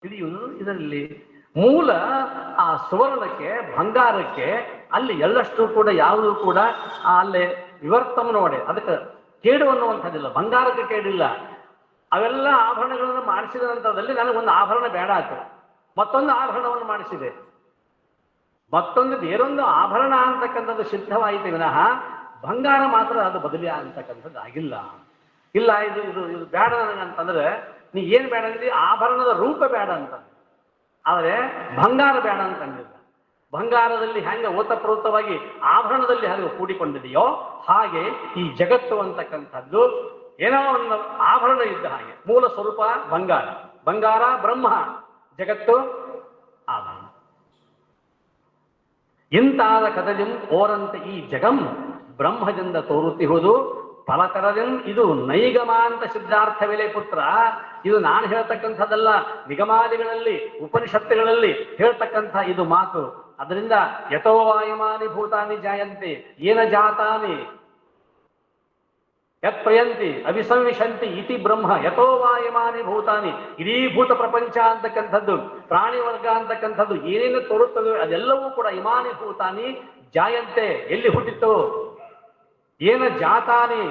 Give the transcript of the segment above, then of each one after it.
ತಿಳಿಯುವುದು ಇದರಲ್ಲಿ ಮೂಲ ಆ ಸುವರ್ಣಕ್ಕೆ ಬಂಗಾರಕ್ಕೆ ಅಲ್ಲಿ ಎಳ್ಳಷ್ಟು ಕೂಡ ಯಾವುದು ಕೂಡ ಅಲ್ಲಿ ವಿವರ್ತಮ ನೋಡಿ ಅದಕ್ಕೆ ಕೇಡು ಅನ್ನುವಂಥದ್ದಿಲ್ಲ. ಬಂಗಾರಕ್ಕೆ ಕೇಡಿಲ್ಲ. ಅವೆಲ್ಲ ಆಭರಣಗಳನ್ನು ಮಾಡಿಸಿದ ನಂತರದಲ್ಲಿ ನನಗೊಂದು ಆಭರಣ ಬೇಡ ಆಯ್ತು, ಮತ್ತೊಂದು ಆಭರಣವನ್ನು ಮಾಡಿಸಿದೆ, ಮತ್ತೊಂದು ಬೇರೊಂದು ಆಭರಣ ಅಂತಕ್ಕಂಥದ್ದು ಸಿದ್ಧವಾಯಿತು ವಿನಃ ಬಂಗಾರ ಮಾತ್ರ ಅದು ಬದಲಿ ಅಂತಕ್ಕಂಥದ್ದು ಆಗಿಲ್ಲ. ಇಲ್ಲ ಇದು ಇದು ಇದು ಬೇಡ ನನಗಂತಂದ್ರೆ ನೀ ಏನು ಬೇಡ ಅಂದ್ರೆ ಆಭರಣದ ರೂಪ ಬೇಡ ಅಂತ, ಆದರೆ ಬಂಗಾರ ಬೇಡ ಅಂತಂದಿಲ್ಲ. ಬಂಗಾರದಲ್ಲಿ ಹೆಂಗೆ ಓತಪ್ರೋತವಾಗಿ ಆಭರಣದಲ್ಲಿ ಹಾಗೆ ಕೂಡಿಕೊಂಡಿದೆಯೋ ಹಾಗೆ ಈ ಜಗತ್ತು ಅಂತಕ್ಕಂಥದ್ದು ಏನೋ ಒಂದು ಆಭರಣ ಇದ್ದ ಹಾಗೆ. ಮೂಲ ಸ್ವರೂಪ ಬಂಗಾರ, ಬಂಗಾರ ಬ್ರಹ್ಮ, ಜಗತ್ತು ಆಭರಣ. ಇಂತಾದ ಕದಲಿಂ ಓರಂತೆ ಈ ಜಗಂ ಬ್ರಹ್ಮದಿಂದ ತೋರುತ್ತಿಹುದು ಫಲಕರದಿಂ ಇದು ನೈಗಮಾಂತ ಸಿದ್ಧಾರ್ಥವಿಲೆ ಪುತ್ರ. ಇದು ನಾನು ಹೇಳ್ತಕ್ಕಂಥದ್ದಲ್ಲ, ನಿಗಮಾದಿಗಳಲ್ಲಿ ಉಪನಿಷತ್ತುಗಳಲ್ಲಿ ಹೇಳ್ತಕ್ಕಂಥ ಇದು ಮಾತು. ಅದರಿಂದ ಯಥೋ ವಾಯುಮಾನಿ ಭೂತಾನಿ ಜಾಯಂತೆ ಏನ ಜಾತಾನಿ ಯತ್ ಪ್ರಯಂತಿ ಅಭಿಸಂವಿಶಂತಿ ಇತಿ ಬ್ರಹ್ಮ. ಯಥೋ ವಾಯುಮಾನಿ ಭೂತಾನಿ, ಇಡೀ ಭೂತ ಪ್ರಪಂಚ ಅಂತಕ್ಕಂಥದ್ದು, ಪ್ರಾಣಿ ವರ್ಗ ಅಂತಕ್ಕಂಥದ್ದು ಏನೇನು ತೋರುತ್ತದೆ ಅದೆಲ್ಲವೂ ಕೂಡ ಇಮಾನಿ ಭೂತಾನಿ ಜಾಯಂತೆ, ಎಲ್ಲಿ ಹುಟ್ಟಿತು, ಏನ ಜಾತಾನಿ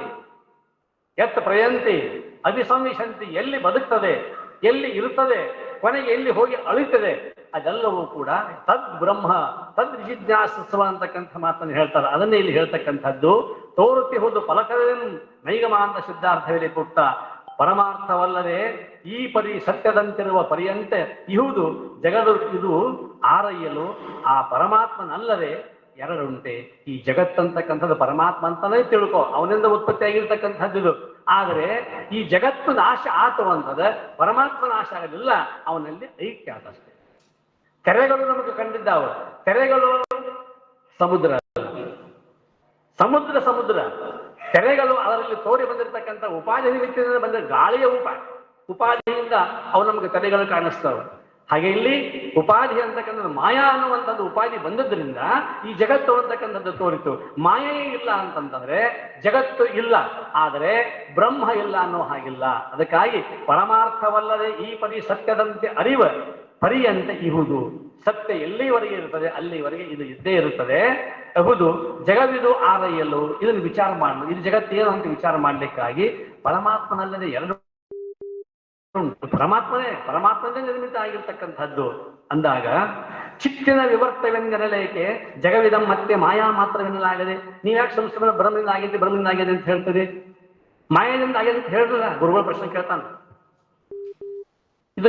ಯತ್ ಪ್ರಯಂತಿ ಅಭಿಸಂವಿಶಂತಿ, ಎಲ್ಲಿ ಬದುಕ್ತದೆ, ಎಲ್ಲಿ ಇರುತ್ತದೆ, ಕೊನೆಗೆ ಎಲ್ಲಿ ಹೋಗಿ ಅಳಿತದೆ, ಅದೆಲ್ಲವೂ ಕೂಡ ತದ್ ಬ್ರಹ್ಮ ತದ್ ಜಿಜ್ಞಾಸುವ ಅಂತಕ್ಕಂಥ ಮಾತನ್ನು ಹೇಳ್ತಾರೆ. ಅದನ್ನೇ ಇಲ್ಲಿ ಹೇಳ್ತಕ್ಕಂಥದ್ದು. ತೋರುತ್ತಿ ಹೋದು ಫಲಕರೇನು ನೈಗಮಾಂತ ಸಿದ್ಧಾರ್ಥವಿದೆ ಪುಟ್ಟ. ಪರಮಾರ್ಥವಲ್ಲದೆ ಈ ಪರಿ ಸತ್ಯದಂತಿರುವ ಪರ್ಯಂತೆ ಇಹುದು ಜಗದು ಇದು ಆರೈಯಲು ಆ ಪರಮಾತ್ಮನಲ್ಲದೆ ಎರಡುಂಟೆ. ಈ ಜಗತ್ತಂತಕ್ಕಂಥದ್ದು ಪರಮಾತ್ಮ ಅಂತಾನೇ ತಿಳ್ಕೊ, ಅವನಿಂದ ಉತ್ಪತ್ತಿ ಆಗಿರ್ತಕ್ಕಂಥದ್ದು. ಆದರೆ ಈ ಜಗತ್ತು ನಾಶ ಆತು ಅಂತದ ಪರಮಾತ್ಮ ನಾಶ ಆಗಲಿಲ್ಲ, ಅವನಲ್ಲಿ ಐಕ್ಯ ಆದಷ್ಟೇ. ತೆರೆಗಳು ನಮಗೆ ಕಂಡಿದ್ದಾವೆ. ತೆರೆಗಳು ಸಮುದ್ರ, ಸಮುದ್ರ ಸಮುದ್ರ, ತೆರೆಗಳು ಅದರಲ್ಲಿ ತೋರಿ ಬಂದಿರತಕ್ಕಂಥ ಉಪಾಧಿ ನಿಮಿತ್ತದಿಂದ ಬಂದ ಗಾಳಿಯ ಉಪಾಧಿಯಿಂದ ಅವು ನಮಗೆ ತೆರೆಗಳು ಕಾಣಿಸ್ತವೆ. ಹಾಗೆ ಇಲ್ಲಿ ಉಪಾಧಿ ಅಂತಕ್ಕಂಥದ್ದು ಮಾಯಾ ಅನ್ನುವಂಥದ್ದು ಉಪಾಧಿ ಬಂದದ್ರಿಂದ ಈ ಜಗತ್ತು ಅಂತಕ್ಕಂಥದ್ದು ತೋರಿತು. ಮಾಯೆಯೇ ಇಲ್ಲ ಅಂತಂತಂದ್ರೆ ಜಗತ್ತು ಇಲ್ಲ, ಆದರೆ ಬ್ರಹ್ಮ ಇಲ್ಲ ಅನ್ನೋ ಹಾಗಿಲ್ಲ. ಅದಕ್ಕಾಗಿ ಪರಮಾರ್ಥವಲ್ಲದೆ ಈ ಪರಿ ಸತ್ಯದಂತೆ ಅರಿವ ಪರಿಯಂತೆ ಇಹುದು. ಸತ್ಯ ಎಲ್ಲಿವರೆಗೆ ಇರುತ್ತದೆ ಅಲ್ಲಿವರೆಗೆ ಇದು ಇದ್ದೇ ಇರುತ್ತದೆ. ಹೌದು, ಜಗವಿದು ಆರೈಯಲು ಇದನ್ನು ವಿಚಾರ ಮಾಡಲು, ಇದು ಜಗತ್ತೇನು ಅಂತ ವಿಚಾರ ಮಾಡಲಿಕ್ಕಾಗಿ ಪರಮಾತ್ಮನಲ್ಲದೆ ಎರಡು ಪರಮಾತ್ಮನೇ ನಿರ್ಮಿತ ಆಗಿರ್ತಕ್ಕಂಥದ್ದು ಅಂದಾಗ ಚಿತ್ತಿನ ವಿವರ್ತವೆಂದೆನಲೇಕೆ ಜಗವಿದಂ ಮತ್ತೆ ಮಾಯಾ ಮಾತ್ರವೆನ್ನಲಾಗದೆ. ನೀವ್ಯಾಕೆ ಸಂಸ್ಥೆ ಬ್ರಹ್ಮದಿಂದ ಆಗಿದೆ ಅಂತ ಹೇಳ್ತದೆ, ಮಾಯದಿಂದ ಆಗಿದೆ ಅಂತ ಹೇಳಿಲ್ಲ. ಗುರುಗಳ ಪ್ರಶ್ನೆ ಕೇಳ್ತಾನೆ. ಇದು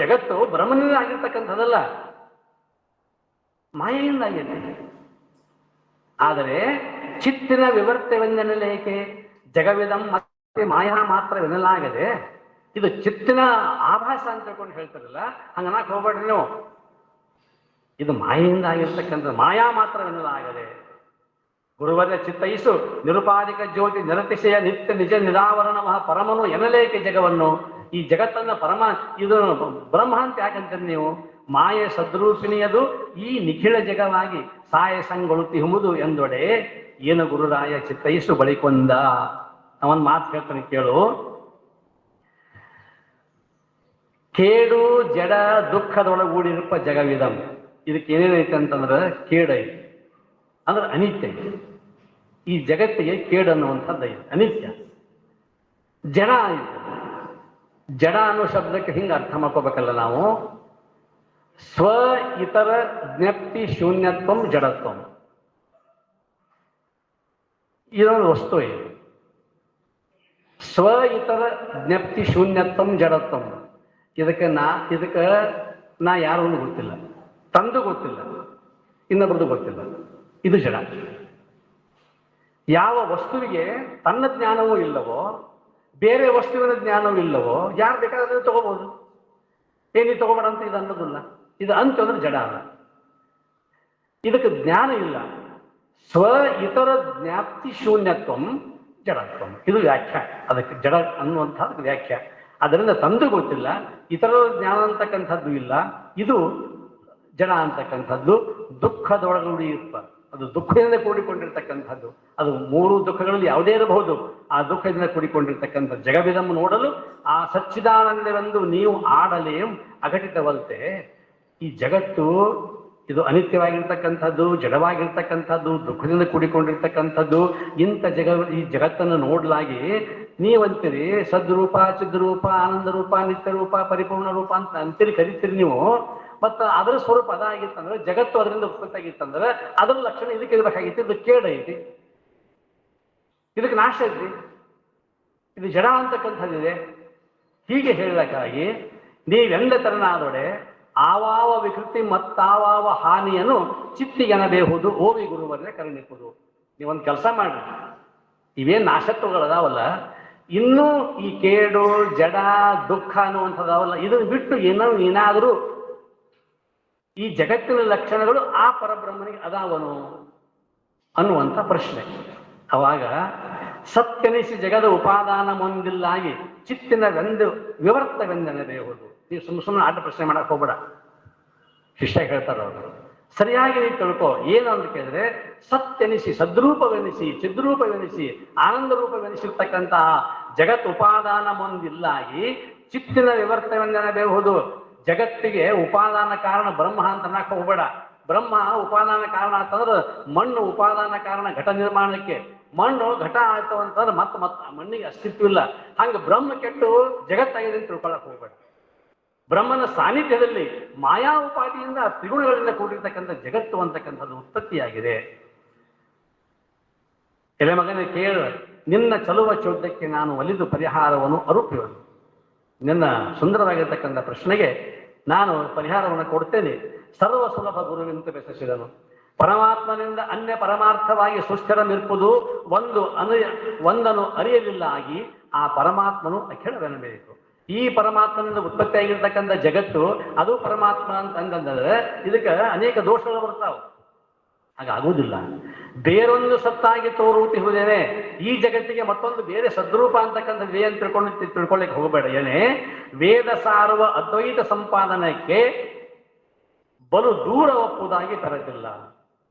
ಜಗತ್ತು ಬ್ರಹ್ಮನಿಂದ ಆಗಿರ್ತಕ್ಕಂಥದ್ದಲ್ಲ, ಮಾಯೆಯಿಂದ ಆಗಿದೆ. ಆದರೆ ಚಿತ್ತಿನ ವಿವರ್ತವೆಂದೆನಲೇಕೆ ಜಗವಿದಂ ಮತ್ತೆ ಮಾಯಾ ಮಾತ್ರವೆನ್ನಲಾಗದೆ. ಇದು ಚಿತ್ತಿನ ಆಭಾಸ ಅಂತ ತಿಳ್ಕೊಂಡು ಹೇಳ್ತಾರಲ್ಲ, ಹಂಗನಾಕ್ ಹೋಗ್ಬೇಡ್ರಿ ನೀವು. ಇದು ಮಾಯೆಯಿಂದ ಆಗಿರ್ತಕ್ಕಂಥ ಮಾಯಾ ಮಾತ್ರವೆನ್ನಲಾಗದೆ. ಗುರುವರ್ಯ ಚಿತ್ತೈಸು ನಿರುಪಾಧಿಕ ಜ್ಯೋತಿ ನಿರತಿಶಯ ನಿತ್ಯ ನಿಜ ನಿರಾವರಣ ಪರಮನು ಎನ್ನಲೇಕೆ ಜಗವನ್ನು. ಈ ಜಗತ್ತನ್ನ ಇದು ಬ್ರಹ್ಮ ಅಂತ ಯಾಕಂತೀರಿ ನೀವು? ಮಾಯೆ ಸದ್ರೂಪಿಣಿಯದು ಈ ನಿಖಿಳ ಜಗವಾಗಿ ಸಾಯಸಂಗೊಳುತ್ತಿಹುದು ಎಂದೊಡೆ ಏನು ಗುರುರಾಯ ಚಿತ್ತೈಸು ಬಳಿಕೊಂದ. ಅವನ್ ಮಾತು ಹೇಳ್ತಾನೆ ಕೇಳು. ಕೇಡು ಜಡ ದುಃಖದೊಳಗೂಡಿರಪ್ಪ ಜಗವಿದಂ. ಇದಕ್ಕೆ ಏನೇನೈತೆ ಅಂತಂದ್ರೆ ಕೇಡೈತಿ, ಅಂದ್ರೆ ಅನಿತ್ಯ. ಈ ಜಗತ್ತಿಗೆ ಕೇಡು ಅನ್ನುವಂಥದ್ದು ಐತೆ, ಅನಿತ್ಯ. ಜಡ ಆಯಿತು. ಜಡ ಅನ್ನೋ ಶಬ್ದಕ್ಕೆ ಹಿಂಗೆ ಅರ್ಥ ಮಾಡ್ಕೋಬೇಕಲ್ಲ ನಾವು. ಸ್ವ ಇತರ ಜ್ಞಪ್ತಿ ಶೂನ್ಯತ್ವಂ ಜಡತ್ವಂ. ಇದೊಂದು ವಸ್ತು ಇದೆ. ಸ್ವ ಇತರ ಜ್ಞಪ್ತಿ ಶೂನ್ಯತ್ವಂ ಜಡತ್ವಂ. ಇದಕ್ಕೆ ನಾ ಯಾರು ಗೊತ್ತಿಲ್ಲ, ತಂದು ಗೊತ್ತಿಲ್ಲ, ಇನ್ನೊಬ್ರದ್ದು ಗೊತ್ತಿಲ್ಲ. ಇದು ಜಡ. ಯಾವ ವಸ್ತುವಿಗೆ ತನ್ನ ಜ್ಞಾನವೂ ಇಲ್ಲವೋ, ಬೇರೆ ವಸ್ತುವಿನ ಜ್ಞಾನವೂ ಇಲ್ಲವೋ, ಯಾರು ಬೇಕಾದ್ರೆ ತಗೋಬಹುದು. ಏನಿ ತಗೋಬೇಡ ಅಂತ ಇದು ಅನ್ನೋದಿಲ್ಲ. ಇದು ಅಂತಂದ್ರೆ ಜಡ ಅಲ್ಲ. ಇದಕ್ಕೆ ಜ್ಞಾನ ಇಲ್ಲ. ಸ್ವ ಇತರ ಜ್ಞಾಪ್ತಿ ಶೂನ್ಯತ್ವಂ ಜಡತ್ವಂ. ಇದು ವ್ಯಾಖ್ಯಾ. ಅದಕ್ಕೆ ಜಡ ಅನ್ನುವಂಥದ್ದು ವ್ಯಾಖ್ಯಾ. ಅದರಿಂದ ತಂದು ಗೊತ್ತಿಲ್ಲ, ಇತರ ಜ್ಞಾನ ಅಂತಕ್ಕಂಥದ್ದು ಇಲ್ಲ. ಇದು ಜಡ ಅಂತಕ್ಕಂಥದ್ದು ದುಃಖದೊಳಗೂಡಿ ಅದು ದುಃಖದಿಂದ ಕೂಡಿಕೊಂಡಿರ್ತಕ್ಕಂಥದ್ದು. ಅದು ಮೂರು ದುಃಖಗಳಲ್ಲಿ ಯಾವುದೇ ಇರಬಹುದು, ಆ ದುಃಖದಿಂದ ಕೂಡಿಕೊಂಡಿರ್ತಕ್ಕಂಥ ಜಗವಿದಂ ನೋಡಲು ಆ ಸಚ್ಚಿದಾನಂದವೆಂದು ನೀವು ಆಡಲೇಂ ಅಘಟಿತವಲ್ತೆ. ಈ ಜಗತ್ತು ಇದು ಅನಿತ್ಯವಾಗಿರ್ತಕ್ಕಂಥದ್ದು, ಜಡವಾಗಿರ್ತಕ್ಕಂಥದ್ದು, ದುಃಖದಿಂದ ಕೂಡಿಕೊಂಡಿರ್ತಕ್ಕಂಥದ್ದು. ಇಂಥ ಈ ಜಗತ್ತನ್ನು ನೋಡ್ಲಾಗಿ ನೀವಂತೀರಿ ಸದ್ರೂಪ, ಚಿದ್ರೂಪ, ಆನಂದ ರೂಪ, ನಿತ್ಯ ರೂಪ, ಪರಿಪೂರ್ಣ ರೂಪ ಅಂತ ಅಂತೀರಿ, ಕರಿತೀರಿ ನೀವು. ಮತ್ತು ಅದರ ಸ್ವರೂಪ ಅದಾಗಿತ್ತಂದ್ರೆ, ಜಗತ್ತು ಅದರಿಂದ ಉತ್ಪತ್ತಿ ಆಗಿತ್ತಂದ್ರೆ ಅದರ ಲಕ್ಷಣ ಇದಕ್ಕೆ ಇರ್ಬೇಕಾಗಿತ್ತು. ಇದು ಕೇಡ ಐತಿ, ಇದಕ್ಕೆ ನಾಶ ಐತಿ, ಇದು ಜಡ ಅಂತಕ್ಕಂಥದ್ದಿದೆ. ಹೀಗೆ ಹೇಳಕ್ಕಾಗಿ ನೀವೆಂದ ತರನಾದೊಡೆ ಆವಾವ ವಿಕೃತಿ ಮತ್ತಾವಾವ ಹಾನಿಯನ್ನು ಚಿತ್ತಿಗೆನಬೇಹುದು ಓವಿ ಗುರುವರೇ ಕರುಣಿಸುವುದು. ನೀವೊಂದು ಕೆಲಸ ಮಾಡ್ರಿ, ಇವೇನು ನಾಶತ್ವಗಳದಾವಲ್ಲ, ಇನ್ನೂ ಈ ಕೇಡು, ಜಡ, ದುಃಖ ಅನ್ನುವಂಥದ್ದಾವಲ್ಲ, ಇದನ್ನು ಬಿಟ್ಟು ಏನಾದರೂ ಈ ಜಗತ್ತಿನ ಲಕ್ಷಣಗಳು ಆ ಪರಬ್ರಹ್ಮನಿಗೆ ಅದಾವನು ಅನ್ನುವಂಥ ಪ್ರಶ್ನೆ. ಅವಾಗ ಸತ್ಯನಿಸಿ ಜಗದ ಉಪಾದಾನ ಮುಂದಿಲ್ಲಾಗಿ ಚಿತ್ತಿನವೆಂದು ವಿವರ್ತವೆಂದೆನಬೇಹುದು. ನೀವು ಸುಮ್ಮನೆ ಆಟ ಪ್ರಶ್ನೆ ಮಾಡಕ್ ಹೋಗ್ಬೇಡ, ಶಿಷ್ಯ ಹೇಳ್ತಾರ ಅವರು. ಸರಿಯಾಗಿ ನೀವು ತಿಳ್ಕೊ. ಏನು ಅಂತ ಕೇಳಿದ್ರೆ, ಸತ್ಯನಿಸಿ, ಸದ್ರೂಪವೆನಿಸಿ, ಚಿದ್ರೂಪವೆನಿಸಿ, ಆನಂದ ರೂಪವೆನಿಸಿರ್ತಕ್ಕಂತಹ ಜಗತ್ ಉಪಾದಾನ ಮುಂದಿಲ್ಲಾಗಿ ಚಿತ್ತಿನ ವಿವರ್ತವೆಂದೆನಬೇಹುದು. ಜಗತ್ತಿಗೆ ಉಪಾದಾನ ಕಾರಣ ಬ್ರಹ್ಮ ಅಂತ ಅನ್ನಕ್ಕೆ ಹೋಗ್ಬೇಡ. ಬ್ರಹ್ಮ ಉಪಾದಾನ ಕಾರಣ ಅಂತಂದ್ರೆ ಮಣ್ಣು ಉಪಾದಾನ ಕಾರಣ ಘಟ ನಿರ್ಮಾಣಕ್ಕೆ. ಮಣ್ಣು ಘಟ ಆಯ್ತು ಅಂತಂದ್ರೆ ಮತ್ತೆ ಮಣ್ಣಿಗೆ ಅಸ್ತಿತ್ವ ಇಲ್ಲ. ಹಂಗೆ ಬ್ರಹ್ಮ ಕೆಟ್ಟು ಜಗತ್ತಾಗಿದೆ ಅಂತ ತಿಳ್ಕೊಳಕ್ ಹೋಗ್ಬೇಡ. ಬ್ರಹ್ಮನ ಸಾನ್ನಿಧ್ಯದಲ್ಲಿ ಮಾಯಾ ಉಪಾಧಿಯಿಂದ ತ್ರಿಗುಣಗಳಿಂದ ಕೂಡಿರ್ತಕ್ಕಂಥ ಜಗತ್ತು ಅಂತಕ್ಕಂಥದ್ದು ಉತ್ಪತ್ತಿಯಾಗಿದೆ. ಎಲೆ ಮಗನೇ ಕೇಳ, ನಿನ್ನ ಚಲುವ ಚೋದ್ಯಕ್ಕೆ ನಾನು ಒಲಿದು ಪರಿಹಾರವನ್ನು ಅರುಪುವುದು. ನಿನ್ನ ಸುಂದರವಾಗಿರ್ತಕ್ಕಂಥ ಪ್ರಶ್ನೆಗೆ ನಾನು ಪರಿಹಾರವನ್ನು ಕೊಡ್ತೇನೆ. ಸರ್ವ ಸುಲಭ ಗುರುವಿಂತ ಬೆಸಸಿದನು. ಪರಮಾತ್ಮನಿಂದ ಅನ್ಯ ಪರಮಾರ್ಥವಾಗಿ ಸುಸ್ಥಿರ ನಿற்பುದು ಒಂದನ್ನು ಅರಿಯಲಿಲ್ಲ ಆಗಿ ಆ ಪರಮಾತ್ಮನು ಅಖಿಳವೆನಬೇಕು. ಈ ಪರಮಾತ್ಮನಿಂದ ಉತ್ಪತ್ತಿಯಾಗಿರ್ತಕ್ಕಂಥ ಜಗತ್ತು ಅದು ಪರಮಾತ್ಮ ಅಂತಂದ್ರೆ ಇದಕ್ಕೆ ಅನೇಕ ದೋಷಗಳು ಬರ್ತಾವೆ. ಹಾಗಾಗುವುದಿಲ್ಲ. ಬೇರೊಂದು ಸತ್ತಾಗಿ ತೋರುತ್ತಿರುವುದೇನೆ, ಈ ಜಗತ್ತಿಗೆ ಮತ್ತೊಂದು ಬೇರೆ ಸದ್ರೂಪ ಅಂತಕ್ಕಂಥದ್ದು ಏನು ತಿಳ್ಕೊಳ್ಳಿಕ್ಕೆ ಹೋಗಬೇಡ. ಏನೇ ವೇದ ಸಾರುವ ಅದ್ವೈತ ಸಂಪಾದನಕ್ಕೆ ಬಲು ದೂರ ಒಪ್ಪುವುದಾಗಿ ತರದಿಲ್ಲ.